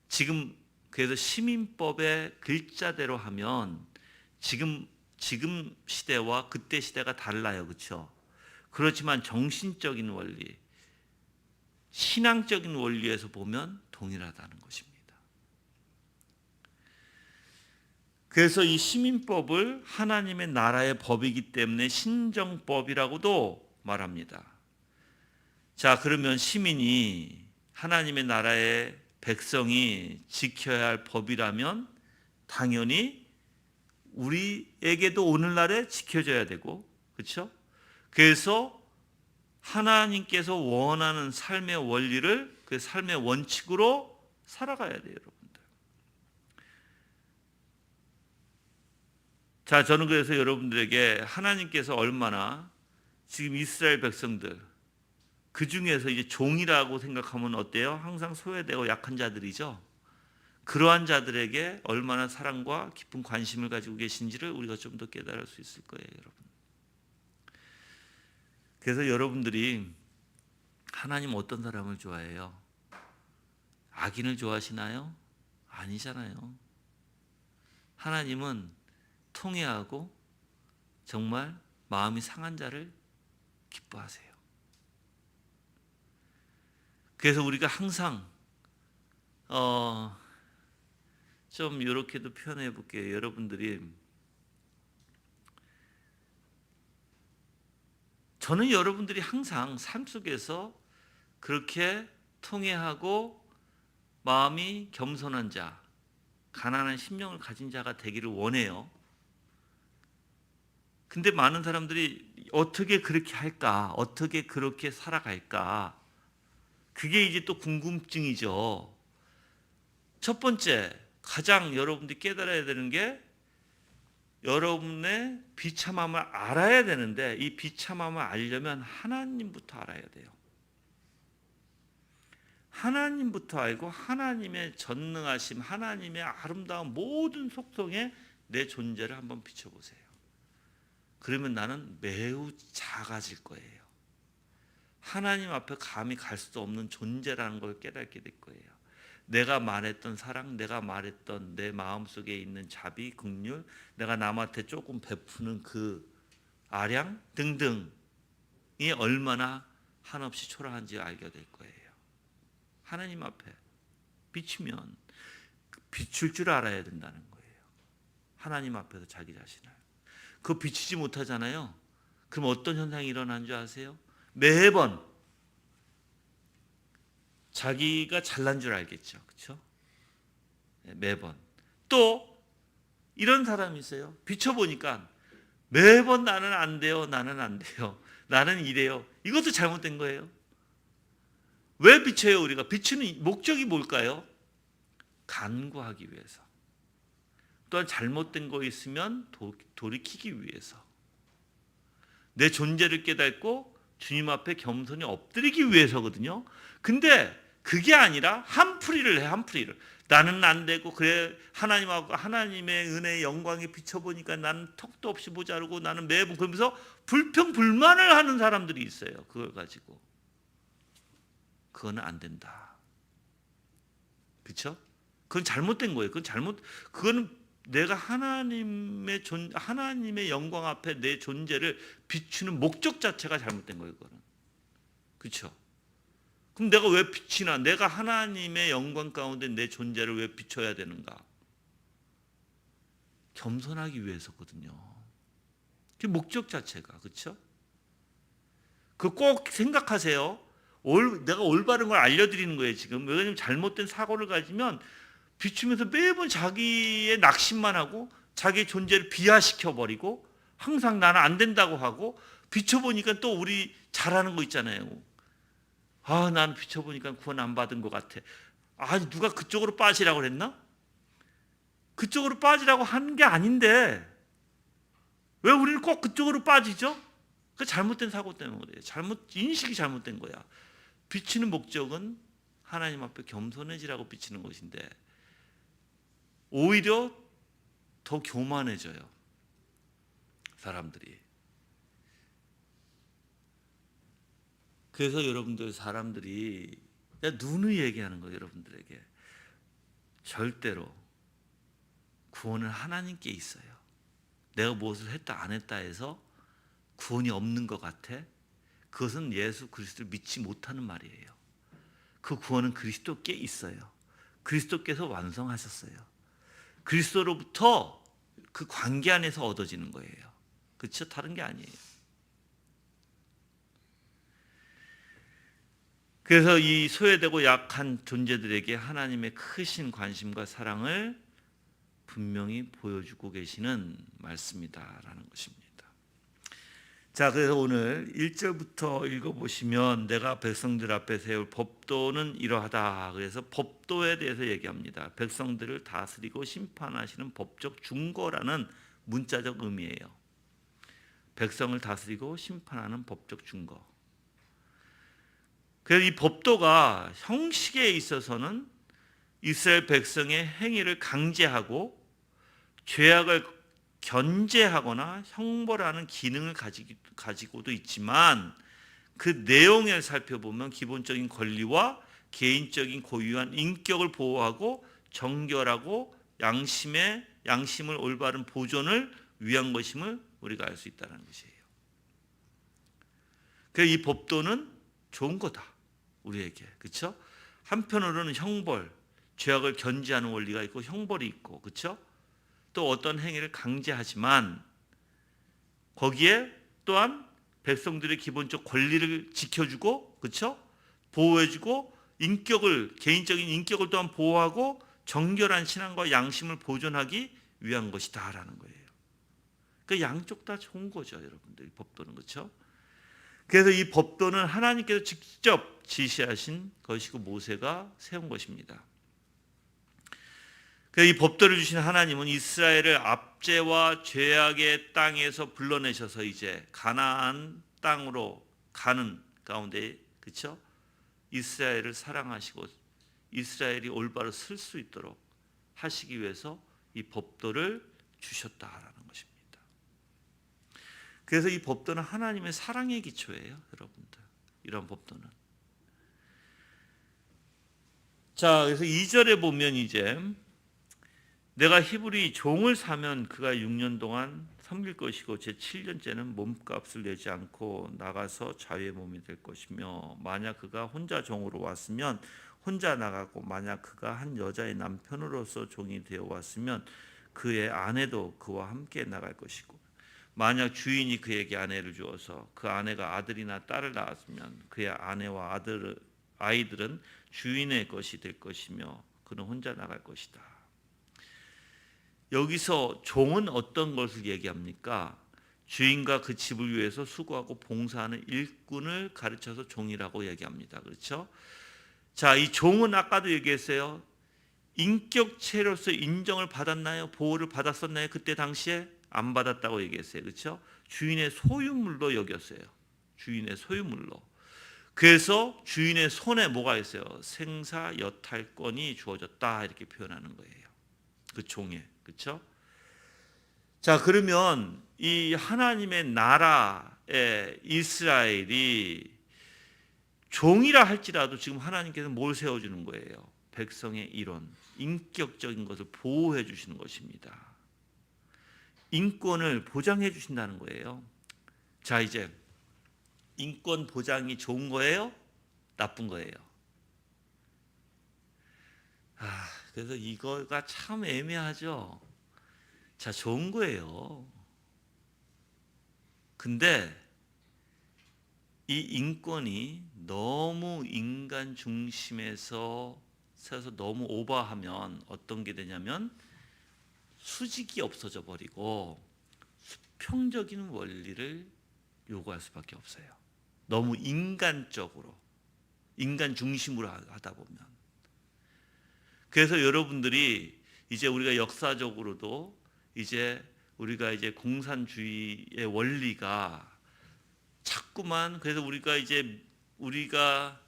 지금 그래서 시민법의 글자대로 하면 지금 시대와 그때 시대가 달라요. 그렇죠? 그렇지만 정신적인 원리, 신앙적인 원리에서 보면 동일하다는 것입니다. 그래서 이 시민법을 하나님의 나라의 법이기 때문에 신정법이라고도 말합니다. 자, 그러면 시민이 하나님의 나라의 백성이 지켜야 할 법이라면 당연히 우리에게도 오늘날에 지켜져야 되고, 그렇죠? 그래서 하나님께서 원하는 삶의 원리를 그 삶의 원칙으로 살아가야 돼요, 여러분들. 자, 저는 그래서 여러분들에게 하나님께서 얼마나 지금 이스라엘 백성들, 그 중에서 이제 종이라고 생각하면 어때요? 항상 소외되고 약한 자들이죠. 그러한 자들에게 얼마나 사랑과 깊은 관심을 가지고 계신지를 우리가 좀 더 깨달을 수 있을 거예요, 여러분. 그래서 여러분들이 하나님 어떤 사람을 좋아해요? 악인을 좋아하시나요? 아니잖아요. 하나님은 통회하고 정말 마음이 상한 자를 기뻐하세요. 그래서 우리가 항상 좀 이렇게도 표현해 볼게요. 여러분들이, 저는 여러분들이 항상 삶 속에서 그렇게 통회하고 마음이 겸손한 자, 가난한 심령을 가진 자가 되기를 원해요. 근데 많은 사람들이 어떻게 그렇게 할까? 어떻게 그렇게 살아갈까? 그게 이제 또 궁금증이죠. 첫 번째, 가장 여러분들이 깨달아야 되는 게 여러분의 비참함을 알아야 되는데 이 비참함을 알려면 하나님부터 알아야 돼요. 하나님부터 알고 하나님의 전능하심, 하나님의 아름다운 모든 속성에 내 존재를 한번 비춰보세요. 그러면 나는 매우 작아질 거예요. 하나님 앞에 감히 갈 수 없는 존재라는 걸 깨닫게 될 거예요. 내가 말했던 사랑, 내가 말했던 내 마음속에 있는 자비, 긍휼, 내가 남한테 조금 베푸는 그 아량 등등이 얼마나 한없이 초라한지 알게 될 거예요. 하나님 앞에 비추면 비출 줄 알아야 된다는 거예요. 하나님 앞에서 자기 자신을. 그거 비추지 못하잖아요. 그럼 어떤 현상이 일어나는 줄 아세요? 매번 자기가 잘난 줄 알겠죠. 그렇죠? 매번. 또 이런 사람이 있어요. 비춰보니까 매번 나는 안 돼요. 나는 안 돼요. 나는 이래요. 이것도 잘못된 거예요. 왜 비춰요? 우리가 비추는 목적이 뭘까요? 간구하기 위해서. 또한 잘못된 거 있으면 돌이키기 위해서. 내 존재를 깨닫고 주님 앞에 겸손히 엎드리기 위해서거든요. 근데 그게 아니라 한풀이를 해. 한풀이를. 나는 안 되고 그래 하나님하고 하나님의 은혜의 영광에 비춰보니까 나는 턱도 없이 모자르고 나는 매번 그러면서 불평불만을 하는 사람들이 있어요. 그걸 가지고. 그거는 안 된다. 그렇죠? 그건 잘못된 거예요. 그거는 내가 하나님의 영광 앞에 내 존재를 비추는 목적 자체가 잘못된 거예요. 그거는. 그렇죠? 그럼 내가 왜 비치나? 내가 하나님의 영광 가운데 내 존재를 왜 비춰야 되는가? 겸손하기 위해서거든요. 그 목적 자체가. 그렇죠? 그 꼭 생각하세요. 내가 올바른 걸 알려드리는 거예요. 지금. 왜냐하면 잘못된 사고를 가지면 비추면서 매번 자기의 낙심만 하고 자기의 존재를 비하시켜버리고 항상 나는 안 된다고 하고 비춰보니까 또 우리 잘하는 거 있잖아요. 아, 나는 비춰보니까 구원 안 받은 것 같아. 아니, 누가 그쪽으로 빠지라고 그랬나? 그쪽으로 빠지라고 하는 게 아닌데 왜 우리는 꼭 그쪽으로 빠지죠? 그 잘못된 사고 때문에 그래요. 인식이 잘못된 거야. 비치는 목적은 하나님 앞에 겸손해지라고 비치는 것인데 오히려 더 교만해져요. 사람들이. 그래서 여러분들 사람들이 누누이 얘기하는 거예요. 여러분들에게. 절대로 구원은 하나님께 있어요. 내가 무엇을 했다 안 했다 해서 구원이 없는 것 같아? 그것은 예수 그리스도를 믿지 못하는 말이에요. 그 구원은 그리스도께 있어요. 그리스도께서 완성하셨어요. 그리스도로부터 그 관계 안에서 얻어지는 거예요. 그렇죠? 다른 게 아니에요. 그래서 이 소외되고 약한 존재들에게 하나님의 크신 관심과 사랑을 분명히 보여주고 계시는 말씀이다라는 것입니다. 자, 그래서 오늘 1절부터 읽어보시면 내가 백성들 앞에 세울 법도는 이러하다. 그래서 법도에 대해서 얘기합니다. 백성들을 다스리고 심판하시는 법적 중거라는 문자적 의미예요. 백성을 다스리고 심판하는 법적 중거. 그래서 이 법도가 형식에 있어서는 이스라엘 백성의 행위를 강제하고 죄악을 견제하거나 형벌하는 기능을 가지고도 있지만 그 내용을 살펴보면 기본적인 권리와 개인적인 고유한 인격을 보호하고 정결하고 양심을 올바른 보존을 위한 것임을 우리가 알 수 있다는 것이에요. 그래서 이 법도는 좋은 거다. 우리에게. 그렇죠? 한편으로는 형벌, 죄악을 견제하는 원리가 있고 형벌이 있고 그렇죠? 또 어떤 행위를 강제하지만 거기에 또한 백성들의 기본적 권리를 지켜주고 그렇죠? 보호해주고 개인적인 인격을 또한 보호하고 정결한 신앙과 양심을 보존하기 위한 것이다라는 거예요. 그 양쪽 다 좋은 거죠, 여러분들. 이 법도는 그렇죠? 그래서 이 법도는 하나님께서 직접 지시하신 것이고 모세가 세운 것입니다. 이 법도를 주신 하나님은 이스라엘을 압제와 죄악의 땅에서 불러내셔서 이제 가나안 땅으로 가는 가운데, 그렇죠? 이스라엘을 사랑하시고 이스라엘이 올바로 설 수 있도록 하시기 위해서 이 법도를 주셨다라는 것입니다. 그래서 이 법도는 하나님의 사랑의 기초예요, 여러분들. 이런 법도는. 자, 그래서 2절에 보면 이제 내가 히브리 종을 사면 그가 6년 동안 섬길 것이고 제 7년째는 몸값을 내지 않고 나가서 자유의 몸이 될 것이며, 만약 그가 혼자 종으로 왔으면 혼자 나가고, 만약 그가 한 여자의 남편으로서 종이 되어 왔으면 그의 아내도 그와 함께 나갈 것이고, 만약 주인이 그에게 아내를 주어서 그 아내가 아들이나 딸을 낳았으면 그의 아내와 아이들은 주인의 것이 될 것이며 그는 혼자 나갈 것이다. 여기서 종은 어떤 것을 얘기합니까? 주인과 그 집을 위해서 수고하고 봉사하는 일꾼을 가르쳐서 종이라고 얘기합니다. 그렇죠? 자, 이 종은 아까도 얘기했어요. 인격체로서 인정을 받았나요? 보호를 받았었나요? 그때 당시에 안 받았다고 얘기했어요. 그렇죠? 주인의 소유물로 여겼어요. 주인의 소유물로. 그래서 주인의 손에 뭐가 있어요? 생사 여탈권이 주어졌다, 이렇게 표현하는 거예요. 그 종에. 그렇죠? 자, 그러면 이 하나님의 나라의 이스라엘이 종이라 할지라도 지금 하나님께서 뭘 세워주는 거예요? 백성의 일원, 인격적인 것을 보호해 주시는 것입니다. 인권을 보장해 주신다는 거예요. 자, 이제 인권 보장이 좋은 거예요? 나쁜 거예요? 그래서 이거가 참 애매하죠. 자, 좋은 거예요. 근데 이 인권이 너무 인간 중심에서 너무 오버하면 어떤 게 되냐면 수직이 없어져 버리고 수평적인 원리를 요구할 수밖에 없어요. 너무 인간적으로, 인간 중심으로 하다 보면. 그래서 여러분들이 이제 우리가 역사적으로도 이제 우리가 이제 공산주의의 원리가 자꾸만, 그래서 우리가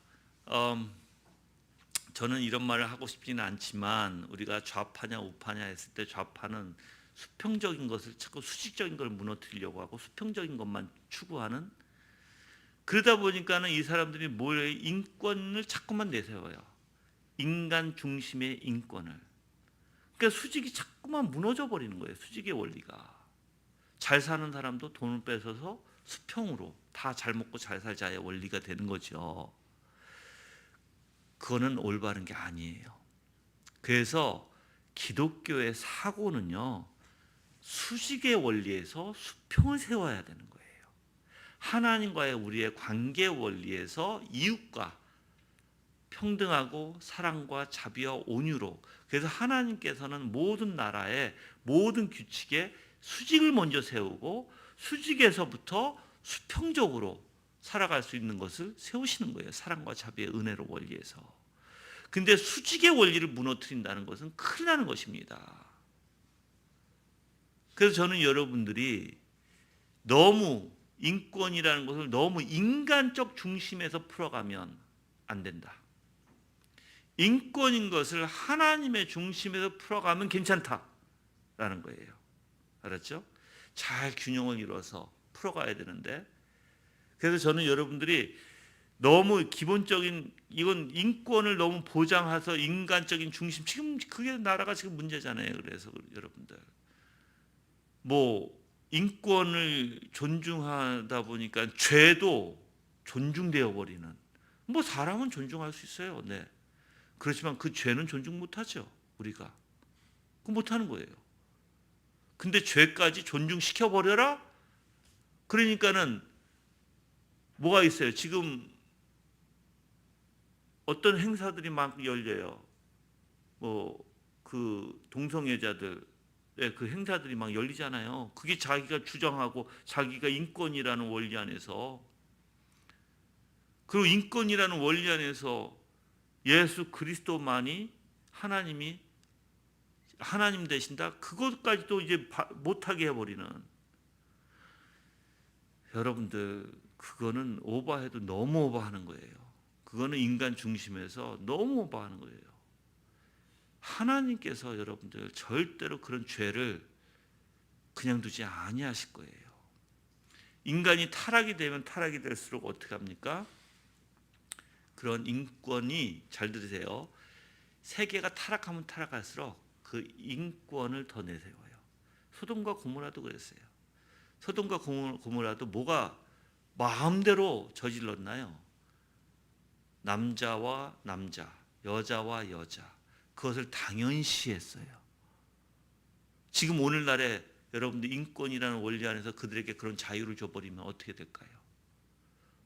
저는 이런 말을 하고 싶지는 않지만, 우리가 좌파냐 우파냐 했을 때 좌파는 수평적인 것을 자꾸 수직적인 걸 무너뜨리려고 하고 수평적인 것만 추구하는, 그러다 보니까는 이 사람들이 뭐예요? 인권을 자꾸만 내세워요. 인간 중심의 인권을. 그러니까 수직이 자꾸만 무너져 버리는 거예요. 수직의 원리가. 잘 사는 사람도 돈을 뺏어서 수평으로 다 잘 먹고 잘 살자의 원리가 되는 거죠. 그거는 올바른 게 아니에요. 그래서 기독교의 사고는요, 수직의 원리에서 수평을 세워야 되는 거예요. 하나님과의 우리의 관계 원리에서 이웃과 평등하고 사랑과 자비와 온유로. 그래서 하나님께서는 모든 나라의 모든 규칙에 수직을 먼저 세우고 수직에서부터 수평적으로 살아갈 수 있는 것을 세우시는 거예요. 사랑과 자비의 은혜로 원리에서. 근데 수직의 원리를 무너뜨린다는 것은 큰일 나는 것입니다. 그래서 저는 여러분들이 너무 인권이라는 것을 너무 인간적 중심에서 풀어가면 안 된다. 인권인 것을 하나님의 중심에서 풀어가면 괜찮다라는 거예요. 알았죠? 잘 균형을 이뤄서 풀어가야 되는데, 그래서 저는 여러분들이 너무 기본적인, 이건 인권을 너무 보장해서 인간적인 중심, 지금 그게 나라가 지금 문제잖아요. 그래서 여러분들 뭐 인권을 존중하다 보니까 죄도 존중되어 버리는, 뭐 사람은 존중할 수 있어요. 네. 그렇지만 그 죄는 존중 못하죠. 우리가 그 못하는 거예요. 근데 죄까지 존중시켜 버려라? 그러니까는 뭐가 있어요? 지금 어떤 행사들이 막 열려요. 뭐 그 동성애자들의 그 행사들이 막 열리잖아요. 그게 자기가 주장하고 자기가 인권이라는 원리 안에서, 그리고 인권이라는 원리 안에서 예수 그리스도만이 하나님이 하나님 되신다? 그것까지도 이제 못하게 해버리는, 여러분들 그거는 오버해도 너무 오버하는 거예요. 그거는 인간 중심에서 너무 오버하는 거예요. 하나님께서 여러분들 절대로 그런 죄를 그냥 두지 아니하실 거예요. 인간이 타락이 되면 타락이 될수록 어떻게 합니까? 그런 인권이, 잘 들으세요, 세계가 타락하면 타락할수록 그 인권을 더 내세워요. 소돔과 고모라도 그랬어요. 소돔과 고모라도 뭐가 마음대로 저질렀나요? 남자와 남자, 여자와 여자, 그것을 당연시했어요. 지금 오늘날에 여러분들 인권이라는 원리 안에서 그들에게 그런 자유를 줘버리면 어떻게 될까요?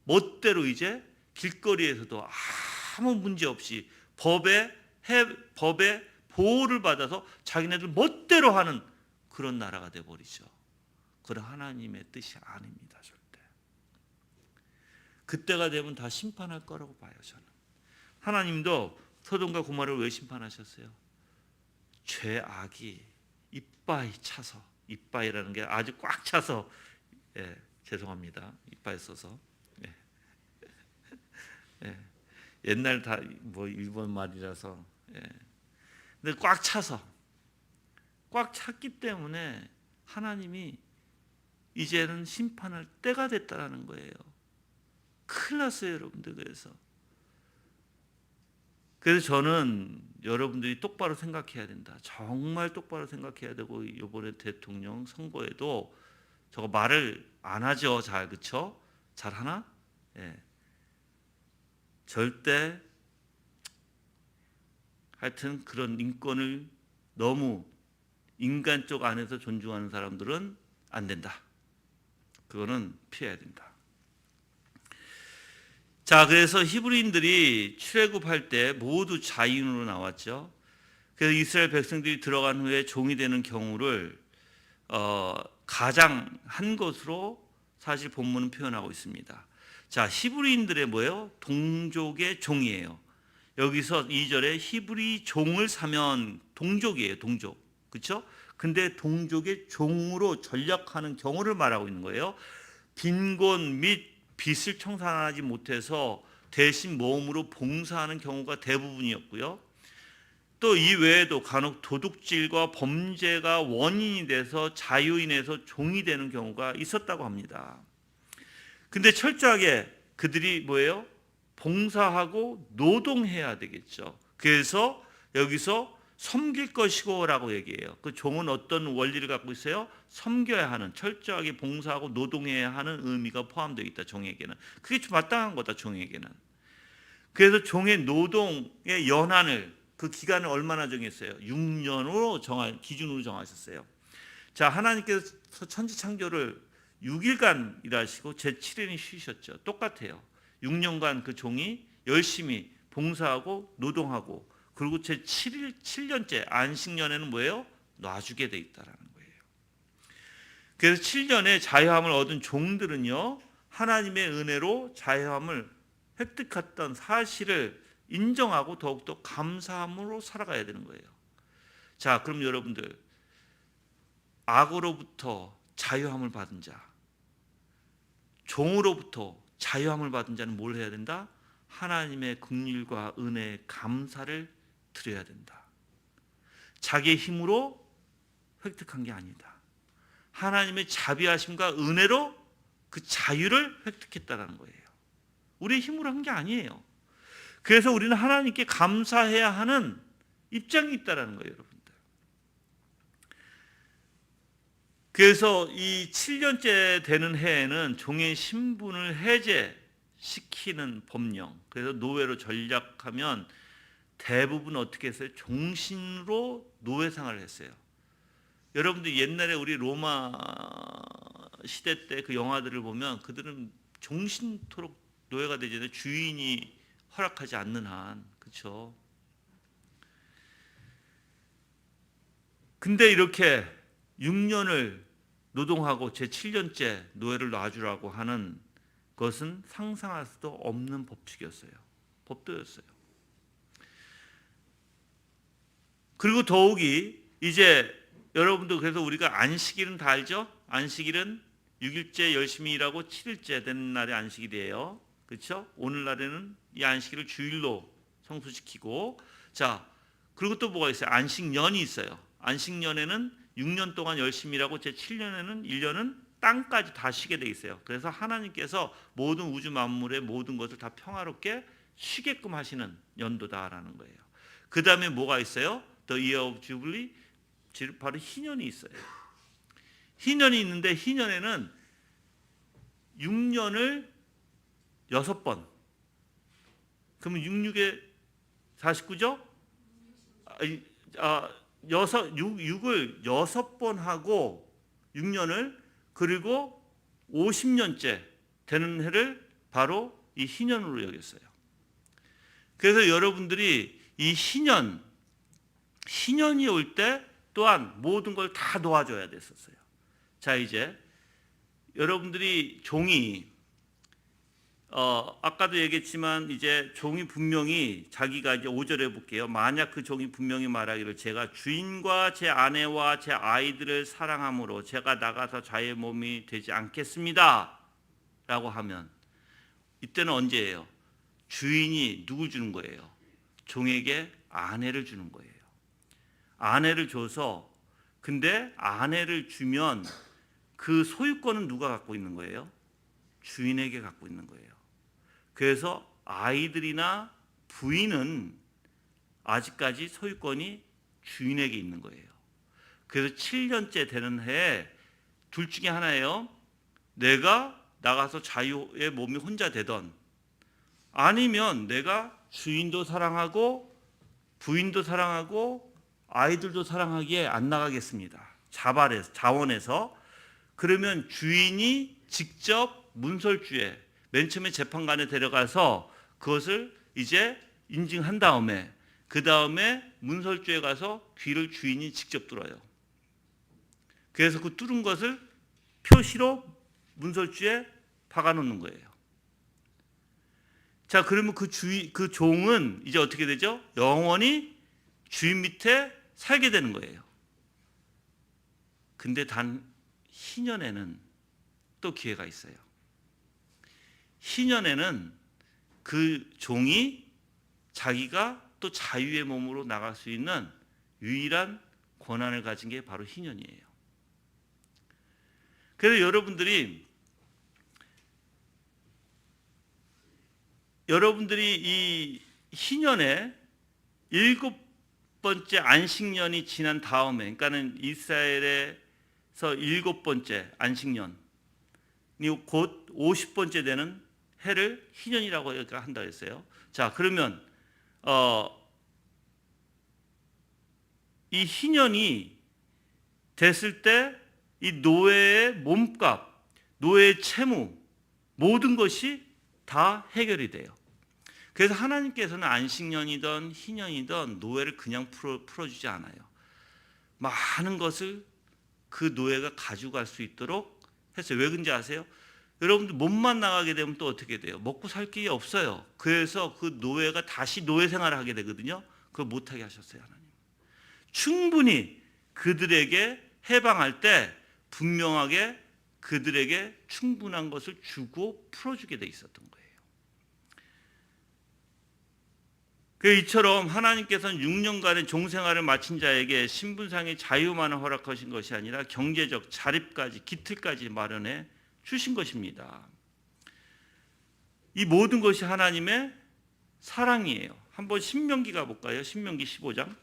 멋대로 이제 길거리에서도 아무 문제 없이 법의 보호를 받아서 자기네들 멋대로 하는 그런 나라가 돼버리죠. 그건 하나님의 뜻이 아닙니다. 절대. 그때가 되면 다 심판할 거라고 봐요. 저는. 하나님도 소돔과 고모라를 왜 심판하셨어요? 죄악이 이빠이 차서, 이빠이라는 게 아주 꽉 차서, 예, 죄송합니다. 이빠이 써서, 예. 예. 옛날 다 뭐 일본 말이라서, 예. 근데 꽉 찼기 때문에 하나님이 이제는 심판할 때가 됐다라는 거예요. 큰일 났어요, 여러분들. 그래서 저는 여러분들이 똑바로 생각해야 된다. 정말 똑바로 생각해야 되고, 이번에 대통령 선거에도 저거 말을 안 하죠. 잘, 그쵸? 잘 하나? 예. 절대 하여튼 그런 인권을 너무 인간 쪽 안에서 존중하는 사람들은 안 된다. 그거는 피해야 된다. 자, 그래서 히브리인들이 출애굽할 때 모두 자유인으로 나왔죠. 그래서 이스라엘 백성들이 들어간 후에 종이 되는 경우를 가장 한 것으로 사실 본문은 표현하고 있습니다. 자, 히브리인들의 뭐예요? 동족의 종이에요. 여기서 2절에 히브리 종을 사면 동족이에요. 동족. 그렇죠? 근데 동족의 종으로 전락하는 경우를 말하고 있는 거예요. 빈곤 및 빚을 청산하지 못해서 대신 모험으로 봉사하는 경우가 대부분이었고요. 또 이 외에도 간혹 도둑질과 범죄가 원인이 돼서 자유인에서 종이 되는 경우가 있었다고 합니다. 근데 철저하게 그들이 뭐예요? 봉사하고 노동해야 되겠죠. 그래서 여기서 섬길 것이고 라고 얘기해요. 그 종은 어떤 원리를 갖고 있어요? 섬겨야 하는, 철저하게 봉사하고 노동해야 하는 의미가 포함되어 있다. 종에게는. 그게 마땅한 거다. 종에게는. 그래서 종의 노동의 연한을, 그 기간을 얼마나 정했어요? 6년으로 기준으로 정하셨어요. 자, 하나님께서 천지 창조를 6일간 일하시고 제7일은 쉬셨죠. 똑같아요. 6년간 그 종이 열심히 봉사하고 노동하고, 그리고 제7년째 안식년에는 뭐예요? 놔주게 돼 있다라는 거예요. 그래서 7년에 자유함을 얻은 종들은요, 하나님의 은혜로 자유함을 획득했던 사실을 인정하고 더욱더 감사함으로 살아가야 되는 거예요. 자, 그럼 여러분들, 악으로부터 자유함을 받은 자, 종으로부터 자유함을 받은 자는 뭘 해야 된다? 하나님의 긍휼과 은혜에 감사를 드려야 된다. 자기의 힘으로 획득한 게 아니다. 하나님의 자비하심과 은혜로 그 자유를 획득했다는 거예요. 우리의 힘으로 한 게 아니에요. 그래서 우리는 하나님께 감사해야 하는 입장이 있다는 거예요, 여러분들. 그래서 이 7년째 되는 해에는 종의 신분을 해제시키는 법령, 그래서 노예로 전락하면 대부분 어떻게 했어요? 종신으로 노예 생활을 했어요. 여러분들 옛날에 우리 로마 시대 때 그 영화들을 보면 그들은 종신토록 노예가 되잖아요. 주인이 허락하지 않는 한. 그렇죠? 근데 이렇게 6년을 노동하고 제7년째 노예를 놔주라고 하는 것은 상상할 수도 없는 법칙이었어요. 법도였어요. 그리고 더욱이 이제 여러분도 그래서 우리가 안식일은 다 알죠? 안식일은 6일째 열심히 일하고 7일째 되는 날이 안식일이에요. 그렇죠? 오늘날에는 이 안식일을 주일로 성수시키고, 자, 그리고 또 뭐가 있어요? 안식년이 있어요. 안식년에는 6년 동안 열심히 일하고 제 7년에는 1년은 땅까지 다 쉬게 돼 있어요. 그래서 하나님께서 모든 우주 만물의 모든 것을 다 평화롭게 쉬게끔 하시는 연도다라는 거예요. 그 다음에 뭐가 있어요? The Year of Jubilee, 바로 희년이 있어요. 희년이 있는데 희년에는 6년을 6번. 그러면 66에 49죠? 6을 6번 하고 6년을, 그리고 50년째 되는 해를 바로 이 희년으로 여겼어요. 그래서 여러분들이 이 희년이 올 때 또한 모든 걸 다 도와줘야 됐었어요. 자, 이제 여러분들이 종이 아까도 얘기했지만 이제 종이 분명히 자기가 이제 5절에 볼게요. 만약 그 종이 분명히 말하기를 제가 주인과 제 아내와 제 아이들을 사랑함으로 제가 나가서 자의 몸이 되지 않겠습니다 라고 하면, 이때는 언제예요? 주인이 누구 주는 거예요? 종에게 아내를 주는 거예요. 아내를 줘서, 근데 아내를 주면 그 소유권은 누가 갖고 있는 거예요? 주인에게 갖고 있는 거예요. 그래서 아이들이나 부인은 아직까지 소유권이 주인에게 있는 거예요. 그래서 7년째 되는 해에 둘 중에 하나예요. 내가 나가서 자유의 몸이 혼자 되던, 아니면 내가 주인도 사랑하고 부인도 사랑하고 아이들도 사랑하기에 안 나가겠습니다. 자원에서. 그러면 주인이 직접 문설주에 맨 처음에 재판관에 데려가서 그것을 이제 인증한 다음에, 그 다음에 문설주에 가서 귀를 주인이 직접 뚫어요. 그래서 그 뚫은 것을 표시로 문설주에 박아놓는 거예요. 자, 그러면 그 종은 이제 어떻게 되죠? 영원히 주인 밑에 살게 되는 거예요. 근데 단 희년에는 또 기회가 있어요. 희년에는 그 종이 자기가 또 자유의 몸으로 나갈 수 있는 유일한 권한을 가진 게 바로 희년이에요. 그래서 여러분들이 이 희년에 7번째 안식년이 지난 다음에, 그러니까는 이스라엘에서 7번째 안식년이 곧 50번째 되는 해를 희년이라고 한다 했어요. 자, 그러면 이 희년이 됐을 때 이 노예의 몸값, 노예의 채무, 모든 것이 다 해결이 돼요. 그래서 하나님께서는 안식년이든 희년이든 노예를 그냥 풀어주지 않아요. 많은 것을 그 노예가 가져갈 수 있도록 했어요. 왜 그런지 아세요? 여러분들 몸만 나가게 되면 또 어떻게 돼요? 먹고 살 길이 없어요. 그래서 그 노예가 다시 노예 생활을 하게 되거든요. 그걸 못하게 하셨어요, 하나님. 충분히 그들에게 해방할 때 분명하게 그들에게 충분한 것을 주고 풀어주게 돼 있었던 거예요. 이처럼 하나님께서는 6년간의 종생활을 마친 자에게 신분상의 자유만을 허락하신 것이 아니라 경제적 자립까지, 기틀까지 마련해 주신 것입니다. 이 모든 것이 하나님의 사랑이에요. 한번 신명기 가볼까요? 신명기 15장.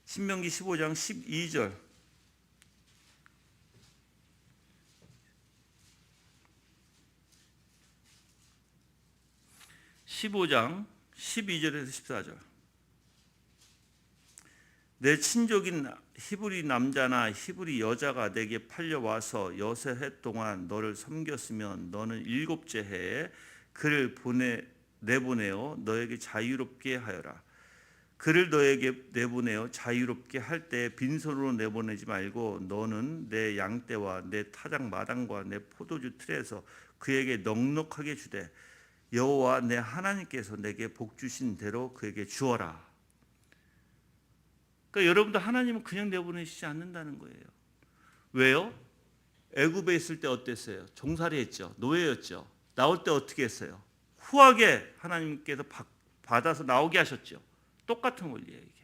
신명기 15장 12절. 15장 12절에서 14절. 내 친족인 히브리 남자나 히브리 여자가 내게 팔려와서 여섯 해 동안 너를 섬겼으면 너는 일곱째 해에 그를 내보내어 너에게 자유롭게 하여라. 그를 너에게 내보내어 자유롭게 할 때 빈손으로 내보내지 말고 너는 내 양떼와 내 타작 마당과 내 포도주 틀에서 그에게 넉넉하게 주되 여호와 내 하나님께서 내게 복 주신 대로 그에게 주어라. 그러니까 여러분도 하나님은 그냥 내보내시지 않는다는 거예요. 왜요? 애굽에 있을 때 어땠어요? 종살이 했죠. 노예였죠. 나올 때 어떻게 했어요? 후하게 하나님께서 받아서 나오게 하셨죠. 똑같은 원리예요, 이게.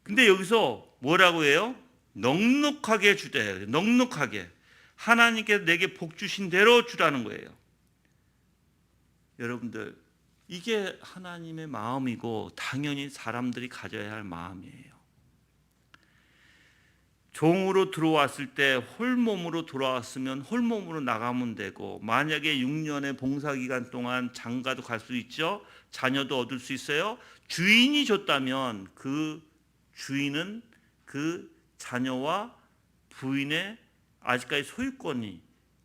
근데 여기서 뭐라고 해요? 넉넉하게 주되, 넉넉하게. 하나님께서 내게 복 주신 대로 주라는 거예요. 여러분들, 이게 하나님의 마음이고 당연히 사람들이 가져야 할 마음이에요. 종으로 들어왔을 때 홀몸으로 돌아왔으면 홀몸으로 나가면 되고, 만약에 6년의 봉사기간 동안 장가도 갈 수 있죠. 자녀도 얻을 수 있어요. 주인이 줬다면 그 주인은 그 자녀와 부인의 아직까지 소유권이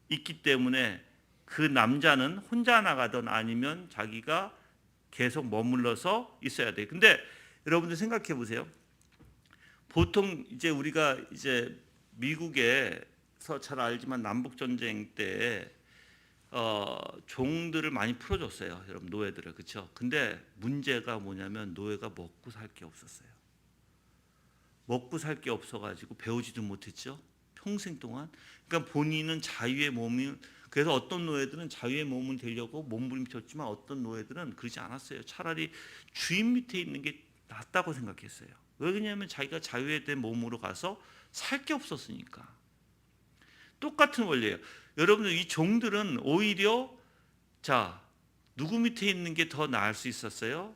있기 때문에 그 남자는 혼자 나가든 아니면 자기가 계속 머물러서 있어야 돼요. 근데 여러분들 생각해 보세요. 보통 이제 우리가 이제 미국에서 잘 알지만 남북 전쟁 때 종들을 많이 풀어줬어요, 여러분, 노예들을. 그렇죠? 근데 문제가 뭐냐면 노예가 먹고 살 게 없었어요. 먹고 살 게 없어가지고 배우지도 못했죠, 평생 동안. 그러니까 본인은 자유의 몸이, 그래서 어떤 노예들은 자유의 몸은 되려고 몸부림쳤지만 어떤 노예들은 그러지 않았어요. 차라리 주인 밑에 있는 게 낫다고 생각했어요. 왜냐하면 자기가 자유에 대한 몸으로 가서 살 게 없었으니까. 똑같은 원리예요. 여러분들, 이 종들은 오히려 누구 밑에 있는 게 더 나을 수 있었어요?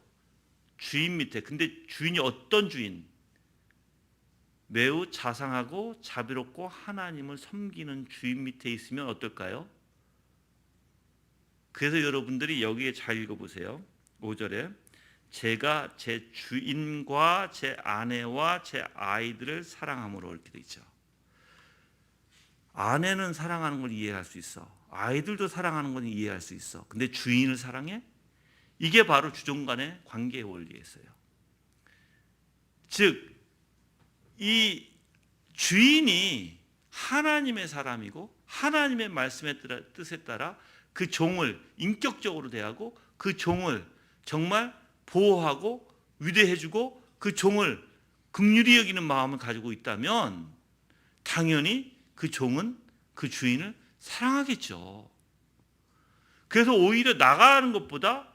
주인 밑에. 근데 주인이 어떤 주인? 매우 자상하고 자비롭고 하나님을 섬기는 주인 밑에 있으면 어떨까요? 그래서 여러분들이 여기에 잘 읽어보세요. 5절에 제가 제 주인과 제 아내와 제 아이들을 사랑함으로, 이렇게 돼 있죠. 아내는 사랑하는 걸 이해할 수 있어. 아이들도 사랑하는 건 이해할 수 있어. 근데 주인을 사랑해? 이게 바로 주종 간의 관계의 원리였어요. 즉, 이 주인이 하나님의 사람이고 하나님의 말씀의 뜻에 따라 그 종을 인격적으로 대하고 그 종을 정말 보호하고 위대해주고 그 종을 긍휼히 여기는 마음을 가지고 있다면 당연히 그 종은 그 주인을 사랑하겠죠. 그래서 오히려 나가는 것보다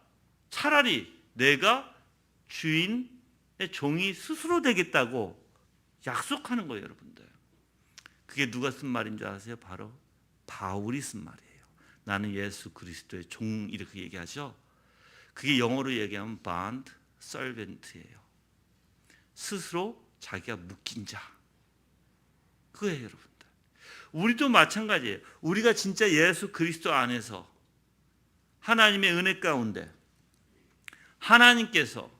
차라리 내가 주인의 종이 스스로 되겠다고 약속하는 거예요, 여러분들. 그게 누가 쓴 말인 줄 아세요? 바로 바울이 쓴 말이에요. 나는 예수 그리스도의 종, 이렇게 얘기하죠. 그게 영어로 얘기하면 bond servant예요. 스스로 자기가 묶인 자. 그거예요, 여러분들. 우리도 마찬가지예요. 우리가 진짜 예수 그리스도 안에서 하나님의 은혜 가운데 하나님께서,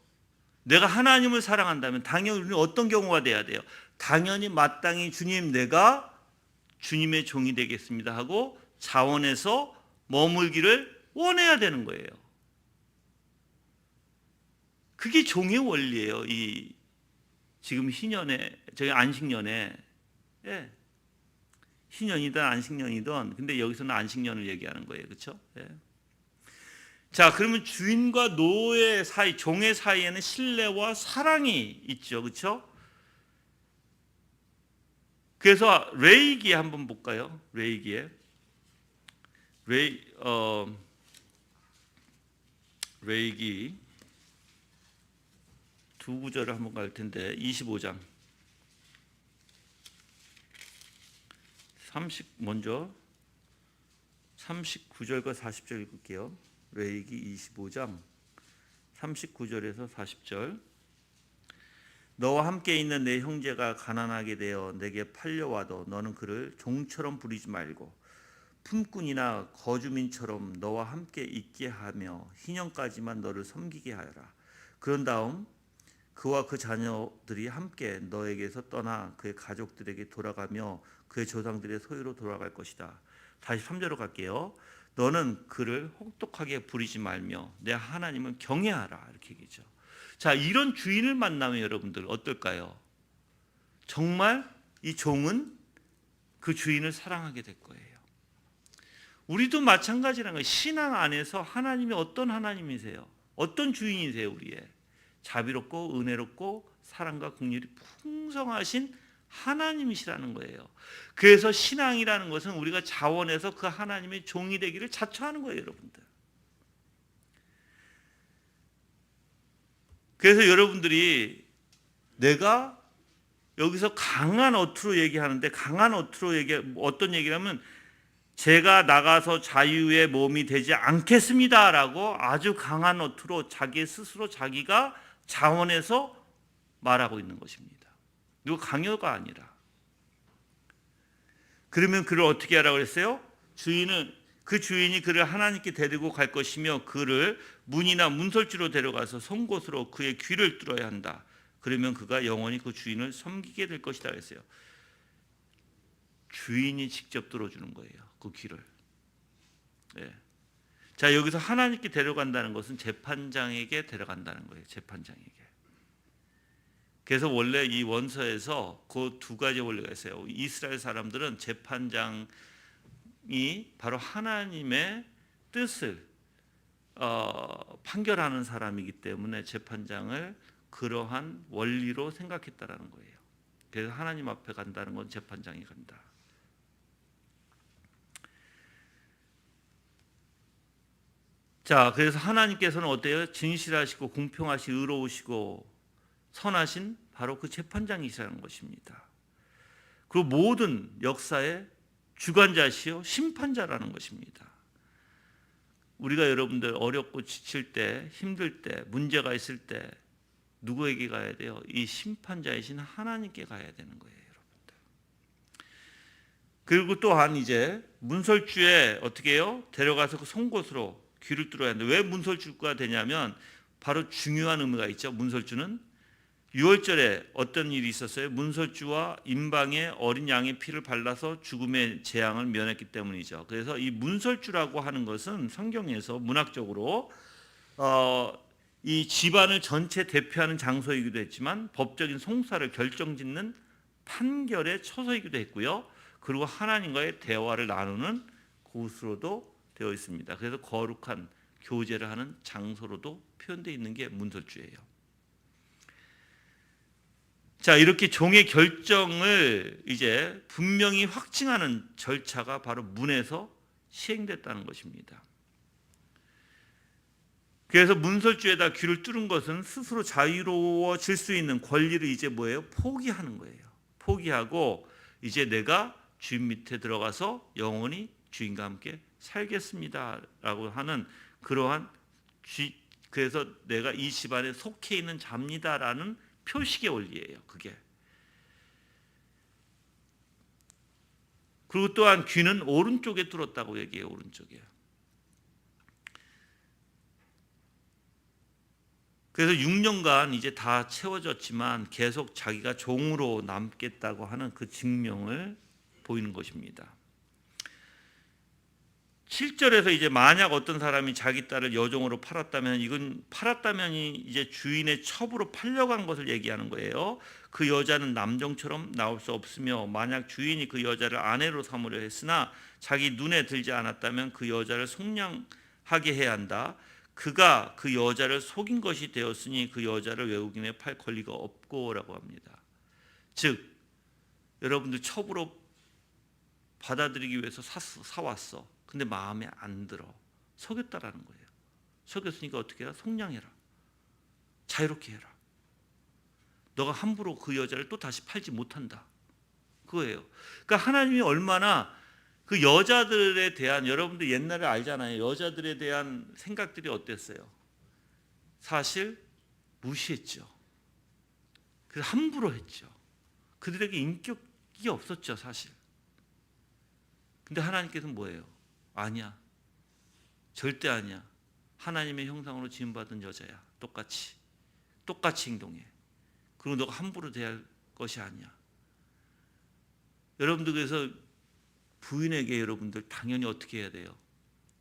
내가 하나님을 사랑한다면 당연히 우리는 어떤 경우가 돼야 돼요? 당연히 마땅히 주님, 내가 주님의 종이 되겠습니다 하고 자원해서 머물기를 원해야 되는 거예요. 그게 종의 원리예요. 이 지금 희년에, 저희 안식년에, 희년이든 안식년이든, 근데 여기서는 안식년을 얘기하는 거예요, 그렇죠? 자, 그러면 주인과 노예 사이, 종의 사이에는 신뢰와 사랑이 있죠, 그렇죠? 그래서 레위기에 한번 볼까요? 레위기 두 구절을 한번 갈 텐데 25장 먼저 39절과 40절 읽을게요. 레위기 25장 39절에서 40절. 너와 함께 있는 내 형제가 가난하게 되어 내게 팔려와도 너는 그를 종처럼 부리지 말고 품꾼이나 거주민처럼 너와 함께 있게 하며 희년까지만 너를 섬기게 하여라. 그런 다음 그와 그 자녀들이 함께 너에게서 떠나 그의 가족들에게 돌아가며 그의 조상들의 소유로 돌아갈 것이다. 다시 3절로 갈게요. 너는 그를 혹독하게 부리지 말며 내 하나님을 경외하라. 이렇게 얘기죠. 자, 이런 주인을 만나면 여러분들 어떨까요? 정말 이 종은 그 주인을 사랑하게 될 거예요. 우리도 마찬가지라는 거예요. 신앙 안에서 하나님이 어떤 하나님이세요? 어떤 주인이세요? 우리의 자비롭고 은혜롭고 사랑과 긍휼이 풍성하신 하나님이시라는 거예요. 그래서 신앙이라는 것은 우리가 자원해서 그 하나님의 종이 되기를 자처하는 거예요, 여러분들. 그래서 여러분들이 내가 여기서 강한 어투로 얘기하는데, 강한 어투로 어떤 얘기를 하면 제가 나가서 자유의 몸이 되지 않겠습니다라고 아주 강한 어투로 자기 스스로 자기가 자원해서 말하고 있는 것입니다. 누가 강요가 아니라. 그러면 그를 어떻게 하라고 그랬어요? 그 주인이 그를 하나님께 데리고 갈 것이며 그를 문이나 문설주로 데려가서 송곳으로 그의 귀를 뚫어야 한다. 그러면 그가 영원히 그 주인을 섬기게 될 것이다 그랬어요. 주인이 직접 뚫어주는 거예요, 그 귀를. 네. 자, 여기서 하나님께 데려간다는 것은 재판장에게 데려간다는 거예요. 재판장에게. 그래서 원래 이 원서에서 그 두 가지 원리가 있어요. 이스라엘 사람들은 재판장이 바로 하나님의 뜻을 판결하는 사람이기 때문에 재판장을 그러한 원리로 생각했다라는 거예요. 그래서 하나님 앞에 간다는 건 재판장이 간다. 자, 그래서 하나님께서는 어때요? 진실하시고 공평하시고 의로우시고 선하신 바로 그 재판장이시라는 것입니다. 그리고 모든 역사의 주관자시요 심판자라는 것입니다. 우리가 여러분들 어렵고 지칠 때, 힘들 때, 문제가 있을 때 누구에게 가야 돼요? 이 심판자이신 하나님께 가야 되는 거예요, 여러분들. 그리고 또한 이제 문설주에 어떻게 해요? 데려가서 그 송곳으로 귀를 뚫어야 하는데, 왜 문설주가 되냐면 바로 중요한 의미가 있죠. 문설주는 유월절에 어떤 일이 있었어요? 문설주와 임방에 어린 양의 피를 발라서 죽음의 재앙을 면했기 때문이죠. 그래서 이 문설주라고 하는 것은 성경에서 문학적으로 이 집안을 전체 대표하는 장소이기도 했지만 법적인 송사를 결정짓는 판결의 처소이기도 했고요. 그리고 하나님과의 대화를 나누는 곳으로도 되어 있습니다. 그래서 거룩한 교제를 하는 장소로도 표현되어 있는 게 문설주예요. 자, 이렇게 종의 결정을 이제 분명히 확증하는 절차가 바로 문에서 시행됐다는 것입니다. 그래서 문설주에다 귀를 뚫은 것은 스스로 자유로워질 수 있는 권리를 이제 뭐예요? 포기하는 거예요. 포기하고 이제 내가 주인 밑에 들어가서 영원히 주인과 함께 살겠습니다라고 하는 그러한 그래서 내가 이 집안에 속해 있는 자입니다라는 표식의 원리예요, 그게. 그리고 또한 귀는 오른쪽에 뚫었다고 얘기해요, 오른쪽에. 그래서 6년간 이제 다 채워졌지만 계속 자기가 종으로 남겠다고 하는 그 증명을 보이는 것입니다. 7절에서 이제 만약 어떤 사람이 자기 딸을 여종으로 팔았다면 이건 팔았다면이 이제 주인의 첩으로 팔려간 것을 얘기하는 거예요. 그 여자는 남종처럼 나올 수 없으며 만약 주인이 그 여자를 아내로 삼으려 했으나 자기 눈에 들지 않았다면 그 여자를 속량하게 해야 한다. 그가 그 여자를 속인 것이 되었으니 그 여자를 외국인에 팔 권리가 없고라고 합니다. 즉 여러분들 첩으로 받아들이기 위해서 사왔어. 근데 마음에 안 들어. 속였다라는 거예요. 속였으니까 어떻게 해라? 속량해라. 자유롭게 해라. 너가 함부로 그 여자를 또 다시 팔지 못한다. 그거예요. 그러니까 하나님이 얼마나 그 여자들에 대한, 여러분들 옛날에 알잖아요. 여자들에 대한 생각들이 어땠어요? 사실 무시했죠. 그래서 함부로 했죠. 그들에게 인격이 없었죠, 사실. 근데 하나님께서는 뭐예요? 아니야. 절대 아니야. 하나님의 형상으로 지음받은 여자야. 똑같이 행동해. 그리고 너가 함부로 대할 것이 아니야. 여러분들 그래서 부인에게 여러분들 당연히 어떻게 해야 돼요?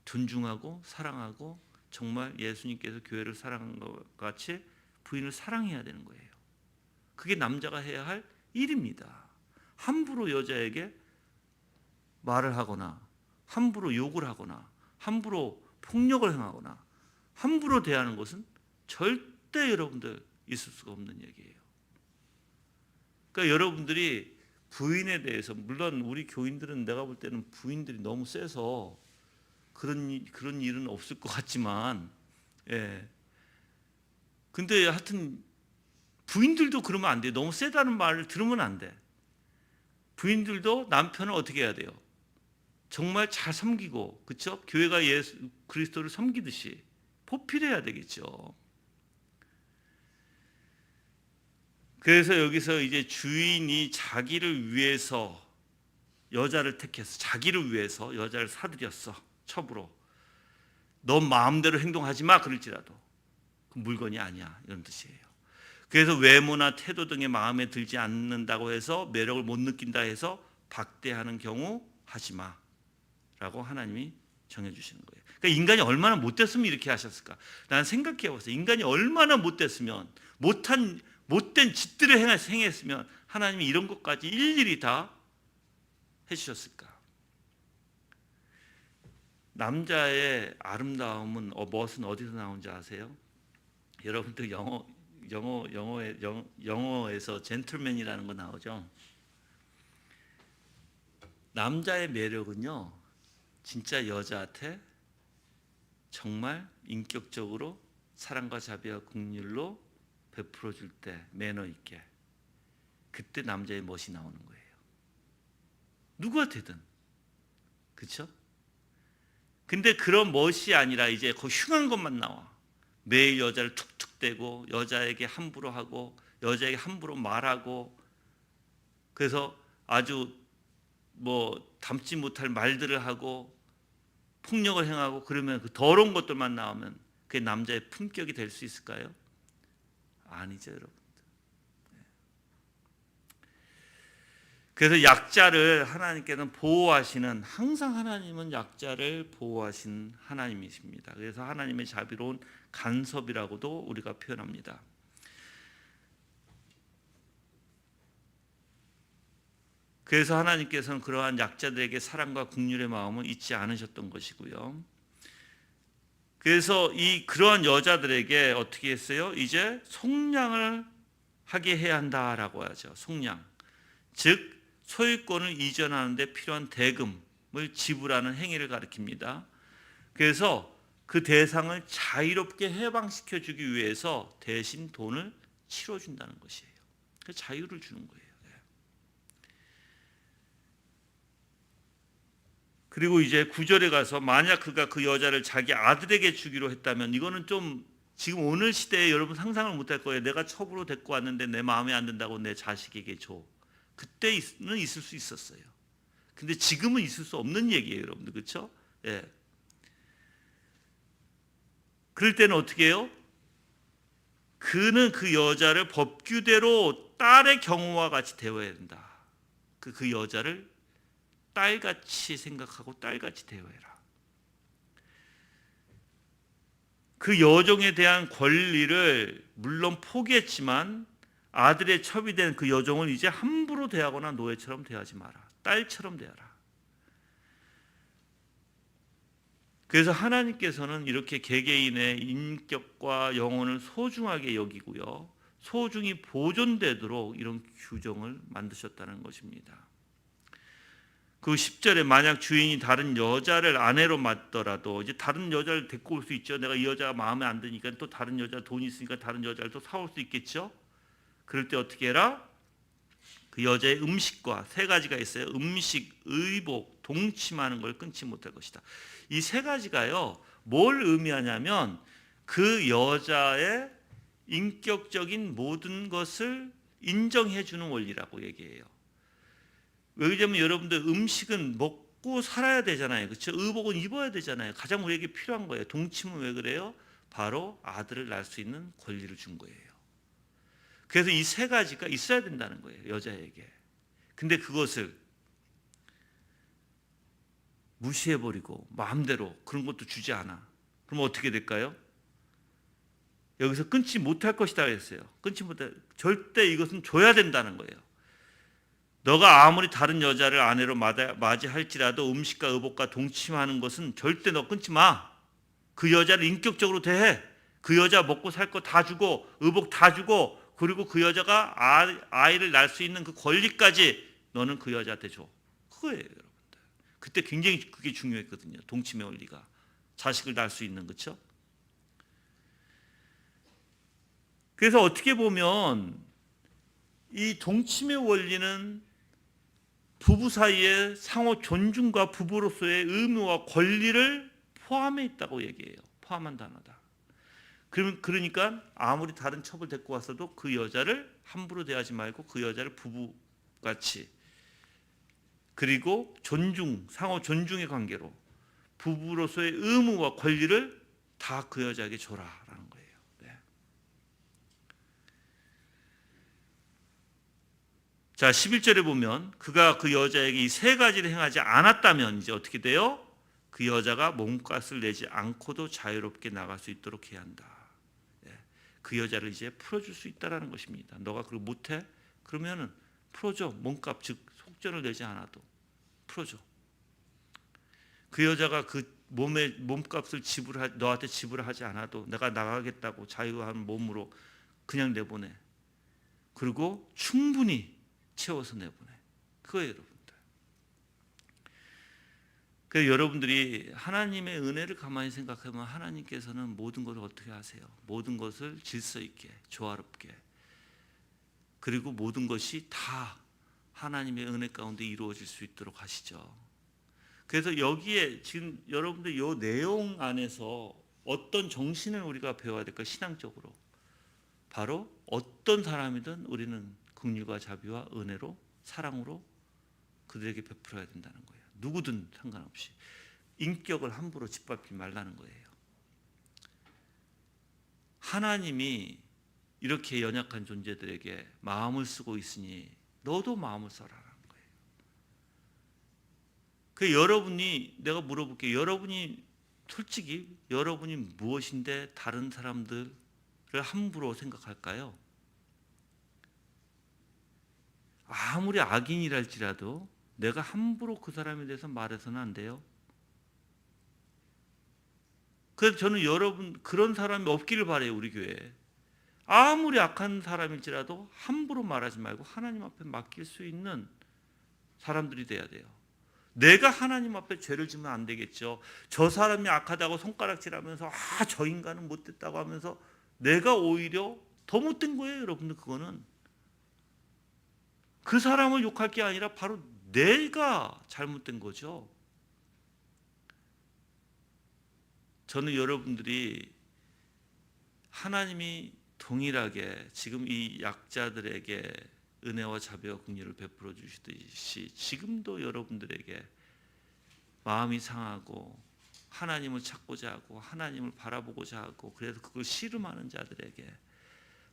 존중하고 사랑하고 정말 예수님께서 교회를 사랑한 것 같이 부인을 사랑해야 되는 거예요. 그게 남자가 해야 할 일입니다. 함부로 여자에게 말을 하거나 함부로 욕을 하거나 함부로 폭력을 행하거나 함부로 대하는 것은 절대 여러분들 있을 수가 없는 얘기예요. 그러니까 여러분들이 부인에 대해서, 물론 우리 교인들은 내가 볼 때는 부인들이 너무 세서 그런 일은 없을 것 같지만, 근데 하여튼 부인들도 그러면 안 돼요. 너무 세다는 말을 들으면 안 돼. 부인들도 남편을 어떻게 해야 돼요? 정말 잘 섬기고, 그렇죠? 교회가 예수 그리스도를 섬기듯이 보필해야 되겠죠. 그래서 여기서 이제 주인이 자기를 위해서 여자를 택해서, 자기를 위해서 여자를 사들였어. 첩으로. 너 마음대로 행동하지 마 그럴지라도 그 물건이 아니야, 이런 뜻이에요. 그래서 외모나 태도 등의 마음에 들지 않는다고 해서, 매력을 못 느낀다 해서 박대하는 경우 하지 마라고 하나님이 정해주시는 거예요. 그러니까 인간이 얼마나 못됐으면 이렇게 하셨을까? 난 생각해보세요. 인간이 얼마나 못됐으면, 못된 짓들을 행했으면 하나님이 이런 것까지 일일이 다 해주셨을까? 남자의 아름다움은 멋은 어디서 나오는지 아세요? 여러분들 영어에서 젠틀맨이라는 거 나오죠? 남자의 매력은요, 진짜 여자한테 정말 인격적으로 사랑과 자비와 긍휼로 베풀어 줄 때, 매너 있게, 그때 남자의 멋이 나오는 거예요. 누구한테든. 그렇죠? 근데 그런 멋이 아니라 이제 그 흉한 것만 나와. 매일 여자를 툭툭 대고, 여자에게 함부로 하고, 여자에게 함부로 말하고, 그래서 아주 담지 못할 말들을 하고 폭력을 행하고, 그러면 그 더러운 것들만 나오면 그게 남자의 품격이 될 수 있을까요? 아니죠, 여러분. 그래서 약자를 하나님께서는 보호하시는, 항상 하나님은 약자를 보호하신 하나님이십니다. 그래서 하나님의 자비로운 간섭이라고도 우리가 표현합니다. 그래서 하나님께서는 그러한 약자들에게 사랑과 긍휼의 마음을 잊지 않으셨던 것이고요. 그래서 그러한 여자들에게 어떻게 했어요? 이제 속량을 하게 해야 한다라고 하죠. 속량. 즉 소유권을 이전하는 데 필요한 대금을 지불하는 행위를 가리킵니다. 그래서 그 대상을 자유롭게 해방시켜 주기 위해서 대신 돈을 치러준다는 것이에요. 자유를 주는 거예요. 그리고 이제 9절에 가서, 만약 그가 그 여자를 자기 아들에게 주기로 했다면, 이거는 좀 지금 오늘 시대에 여러분 상상을 못할 거예요. 내가 첩으로 데리고 왔는데 내 마음에 안 든다고 내 자식에게 줘. 그때는 있을 수 있었어요. 근데 지금은 있을 수 없는 얘기예요, 여러분들. 그렇죠? 그럴 때는 어떻게 해요? 그는 그 여자를 법규대로 딸의 경우와 같이 대해야 된다. 그 여자를 딸같이 생각하고 딸같이 대해라. 그 여종에 대한 권리를 물론 포기했지만, 아들의 첩이 된 그 여종을 이제 함부로 대하거나 노예처럼 대하지 마라. 딸처럼 대하라. 그래서 하나님께서는 이렇게 개개인의 인격과 영혼을 소중하게 여기고요, 소중히 보존되도록 이런 규정을 만드셨다는 것입니다. 그 10절에 만약 주인이 다른 여자를 아내로 맞더라도, 이제 다른 여자를 데리고 올 수 있죠. 내가 이 여자가 마음에 안 드니까 또 다른 여자, 돈이 있으니까 다른 여자를 또 사올 수 있겠죠. 그럴 때 어떻게 해라? 그 여자의 음식과, 세 가지가 있어요. 음식, 의복, 동침하는 걸 끊지 못할 것이다. 이 세 가지가요, 뭘 의미하냐면 그 여자의 인격적인 모든 것을 인정해 주는 원리라고 얘기해요. 왜냐하면 여러분들, 음식은 먹고 살아야 되잖아요. 그렇죠? 의복은 입어야 되잖아요. 가장 우리에게 필요한 거예요. 동침은 왜 그래요? 바로 아들을 낳을 수 있는 권리를 준 거예요. 그래서 이 세 가지가 있어야 된다는 거예요, 여자에게. 근데 그것을 무시해버리고 마음대로 그런 것도 주지 않아. 그럼 어떻게 될까요? 여기서 끊지 못할 것이다 했어요. 끊지 못할, 절대 이것은 줘야 된다는 거예요. 너가 아무리 다른 여자를 아내로 맞이할지라도 음식과 의복과 동침하는 것은 절대 너 끊지 마. 그 여자를 인격적으로 대해. 그 여자 먹고 살 거 다 주고 의복 다 주고 그리고 그 여자가 아이를 낳을 수 있는 그 권리까지 너는 그 여자한테 줘. 그거예요, 여러분들. 그때 굉장히 그게 중요했거든요. 동침의 원리가. 자식을 낳을 수 있는, 그렇죠? 그래서 어떻게 보면 이 동침의 원리는 부부 사이의 상호 존중과 부부로서의 의무와 권리를 포함해 있다고 얘기해요. 포함한 단어다. 그러니까 아무리 다른 첩을 데리고 왔어도 그 여자를 함부로 대하지 말고 그 여자를 부부같이 그리고 상호 존중의 관계로 부부로서의 의무와 권리를 다 그 여자에게 줘라라는 거예요. 네. 자, 11절에 보면 그가 그 여자에게 이 세 가지를 행하지 않았다면 이제 어떻게 돼요? 그 여자가 몸값을 내지 않고도 자유롭게 나갈 수 있도록 해야 한다. 그 여자를 이제 풀어줄 수 있다라는 것입니다. 너가 그걸 못해? 그러면은 풀어줘. 몸값 즉 속전을 내지 않아도 풀어줘. 그 여자가 그 몸값을 너한테 지불하지 않아도 내가 나가겠다고 자유한 몸으로 그냥 내보내. 그리고 충분히 채워서 내보내. 그거예요, 여러분들. 그래서 여러분들이 하나님의 은혜를 가만히 생각하면 하나님께서는 모든 것을 어떻게 하세요? 모든 것을 질서 있게, 조화롭게, 그리고 모든 것이 다 하나님의 은혜 가운데 이루어질 수 있도록 하시죠. 그래서 여기에 지금 여러분들 이 내용 안에서 어떤 정신을 우리가 배워야 될까? 신앙적으로 바로 어떤 사람이든 우리는 긍휼과 자비와 은혜로 사랑으로 그들에게 베풀어야 된다는 거예요. 누구든 상관없이 인격을 함부로 짓밟지 말라는 거예요. 하나님이 이렇게 연약한 존재들에게 마음을 쓰고 있으니 너도 마음을 써라라는 거예요. 그 여러분이 내가 물어볼게요. 여러분이 솔직히 여러분이 무엇인데 다른 사람들을 함부로 생각할까요? 아무리 악인이랄지라도 내가 함부로 그 사람에 대해서 말해서는 안 돼요. 그래서 저는 여러분 그런 사람이 없기를 바라요. 우리 교회에. 아무리 악한 사람일지라도 함부로 말하지 말고 하나님 앞에 맡길 수 있는 사람들이 돼야 돼요. 내가 하나님 앞에 죄를 지면 안 되겠죠. 저 사람이 악하다고 손가락질하면서 저 인간은 못됐다고 하면서 내가 오히려 더 못된 거예요. 여러분들 그거는. 그 사람을 욕할 게 아니라 바로 내가 잘못된 거죠. 저는 여러분들이 하나님이 동일하게 지금 이 약자들에게 은혜와 자비와 긍휼을 베풀어 주시듯이 지금도 여러분들에게 마음이 상하고 하나님을 찾고자 하고 하나님을 바라보고자 하고 그래서 그걸 씨름하는 자들에게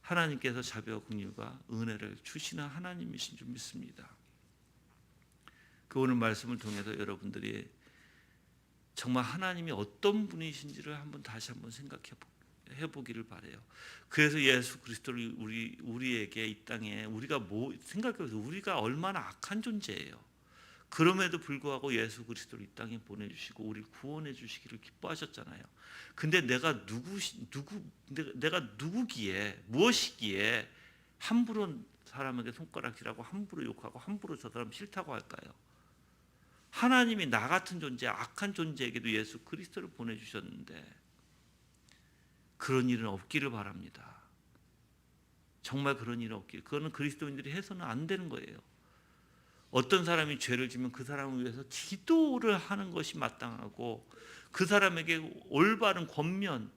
하나님께서 자비와 긍휼과 은혜를 주시는 하나님이신 줄 믿습니다. 그 오늘 말씀을 통해서 여러분들이 정말 하나님이 어떤 분이신지를 다시 한번 생각해 보기를 바래요. 그래서 예수 그리스도를 우리에게 이 땅에 우리가 생각해보세요. 우리가 얼마나 악한 존재예요. 그럼에도 불구하고 예수 그리스도를 이 땅에 보내주시고 우리를 구원해 주시기를 기뻐하셨잖아요. 근데 내가 누구기에 무엇이기에 함부로 사람에게 손가락질하고 함부로 욕하고 함부로 저 사람 싫다고 할까요? 하나님이 나 같은 존재, 악한 존재에게도 예수 그리스도를 보내주셨는데 그런 일은 없기를 바랍니다. 정말 그런 일은 없기를. 그거는 그리스도인들이 해서는 안 되는 거예요. 어떤 사람이 죄를 지면 그 사람을 위해서 기도를 하는 것이 마땅하고 그 사람에게 올바른 권면,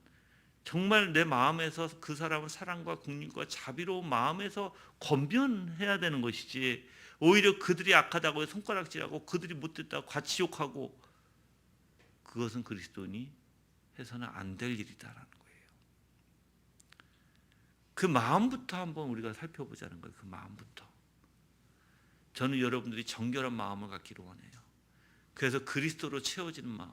정말 내 마음에서 그 사람을 사랑과 긍휼과 자비로운 마음에서 권면해야 되는 것이지 오히려 그들이 악하다고 손가락질하고 그들이 못됐다고 같이 욕하고 그것은 그리스도인이 해서는 안 될 일이다라는 거예요. 그 마음부터 한번 우리가 살펴보자는 거예요. 그 마음부터. 저는 여러분들이 정결한 마음을 갖기를 원해요. 그래서 그리스도로 채워지는 마음.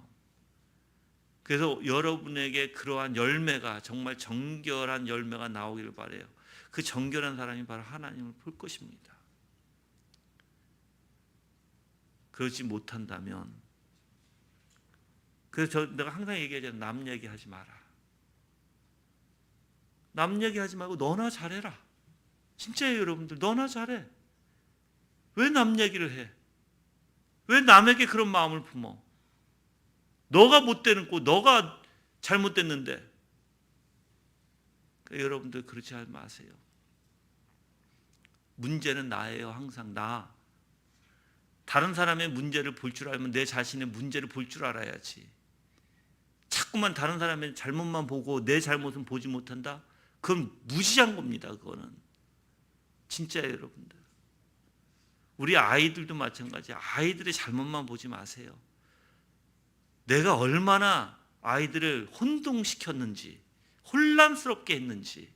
그래서 여러분에게 그러한 열매가 정말 정결한 열매가 나오기를 바라요. 그 정결한 사람이 바로 하나님을 볼 것입니다. 그러지 못한다면, 그래서 내가 항상 얘기하잖아요. 남 얘기하지 마라. 남 얘기하지 말고 너나 잘해라. 진짜예요, 여러분들. 너나 잘해. 왜 남 얘기를 해? 왜 남에게 그런 마음을 품어? 너가 못되는 거, 너가 잘못됐는데. 그러니까 여러분들 그렇지 마세요. 문제는 나예요. 항상 나. 다른 사람의 문제를 볼 줄 알면 내 자신의 문제를 볼 줄 알아야지. 자꾸만 다른 사람의 잘못만 보고 내 잘못은 보지 못한다? 그건 무시한 겁니다. 그거는. 진짜예요, 여러분들. 우리 아이들도 마찬가지야. 아이들의 잘못만 보지 마세요. 내가 얼마나 아이들을 혼동시켰는지, 혼란스럽게 했는지,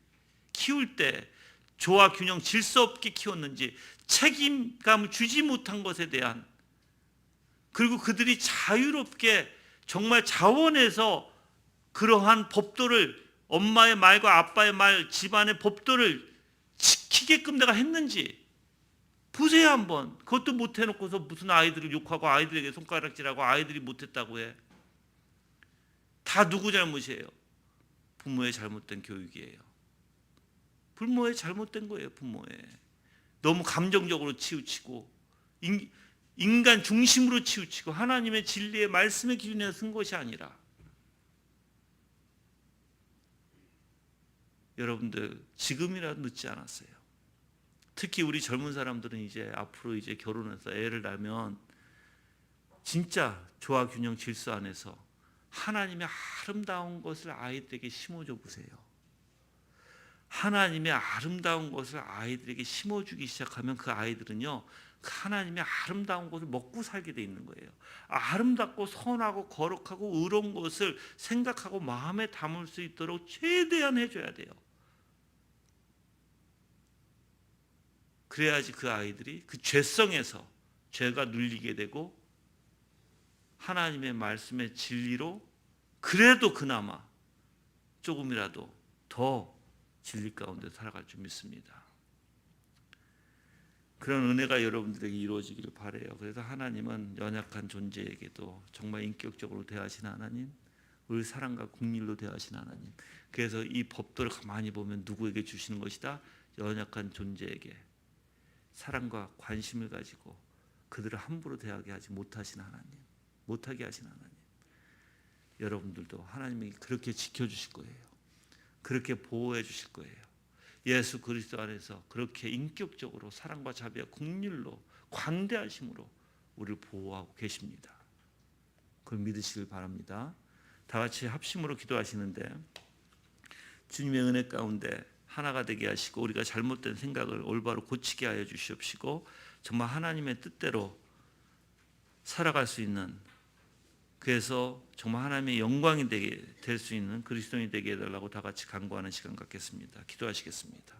키울 때 조화, 균형, 질서 없게 키웠는지, 책임감을 주지 못한 것에 대한, 그리고 그들이 자유롭게 정말 자원해서 그러한 법도를, 엄마의 말과 아빠의 말, 집안의 법도를 지키게끔 내가 했는지 보세요 한번. 그것도 못 해놓고서 무슨 아이들을 욕하고 아이들에게 손가락질하고 아이들이 못했다고 해. 다 누구 잘못이에요? 부모의 잘못된 교육이에요. 부모의 잘못된 거예요. 부모의 너무 감정적으로 치우치고 인간 중심으로 치우치고 하나님의 진리의 말씀의 기준에 쓴 것이 아니라, 여러분들 지금이라도 늦지 않았어요. 특히 우리 젊은 사람들은 이제 앞으로 이제 결혼해서 애를 낳으면 진짜 조화, 균형, 질서 안에서 하나님의 아름다운 것을 아이들에게 심어줘 보세요. 하나님의 아름다운 것을 아이들에게 심어주기 시작하면 그 아이들은요, 하나님의 아름다운 것을 먹고 살게 돼 있는 거예요. 아름답고 선하고 거룩하고 의로운 것을 생각하고 마음에 담을 수 있도록 최대한 해줘야 돼요. 그래야지 그 아이들이 그 죄성에서 죄가 눌리게 되고 하나님의 말씀의 진리로 그래도 그나마 조금이라도 더 진리 가운데 살아갈 줄 믿습니다. 그런 은혜가 여러분들에게 이루어지기를 바라요. 그래서 하나님은 연약한 존재에게도 정말 인격적으로 대하시는 하나님, 우리 사랑과 긍휼로 대하시는 하나님. 그래서 이 법도를 가만히 보면 누구에게 주시는 것이다? 연약한 존재에게 사랑과 관심을 가지고 그들을 함부로 대하게 하지 못하시는 하나님, 못하게 하시는 하나님. 여러분들도 하나님이 그렇게 지켜주실 거예요. 그렇게 보호해 주실 거예요. 예수 그리스도 안에서 그렇게 인격적으로 사랑과 자비와 긍휼로 관대하심으로 우리를 보호하고 계십니다. 그걸 믿으시길 바랍니다. 다 같이 합심으로 기도하시는데, 주님의 은혜 가운데 하나가 되게 하시고 우리가 잘못된 생각을 올바로 고치게 하여 주시옵시고 정말 하나님의 뜻대로 살아갈 수 있는, 그래서 정말 하나님의 영광이 되게 될 수 있는 그리스도인이 되게 해달라고 다 같이 간구하는 시간 갖겠습니다. 기도하시겠습니다.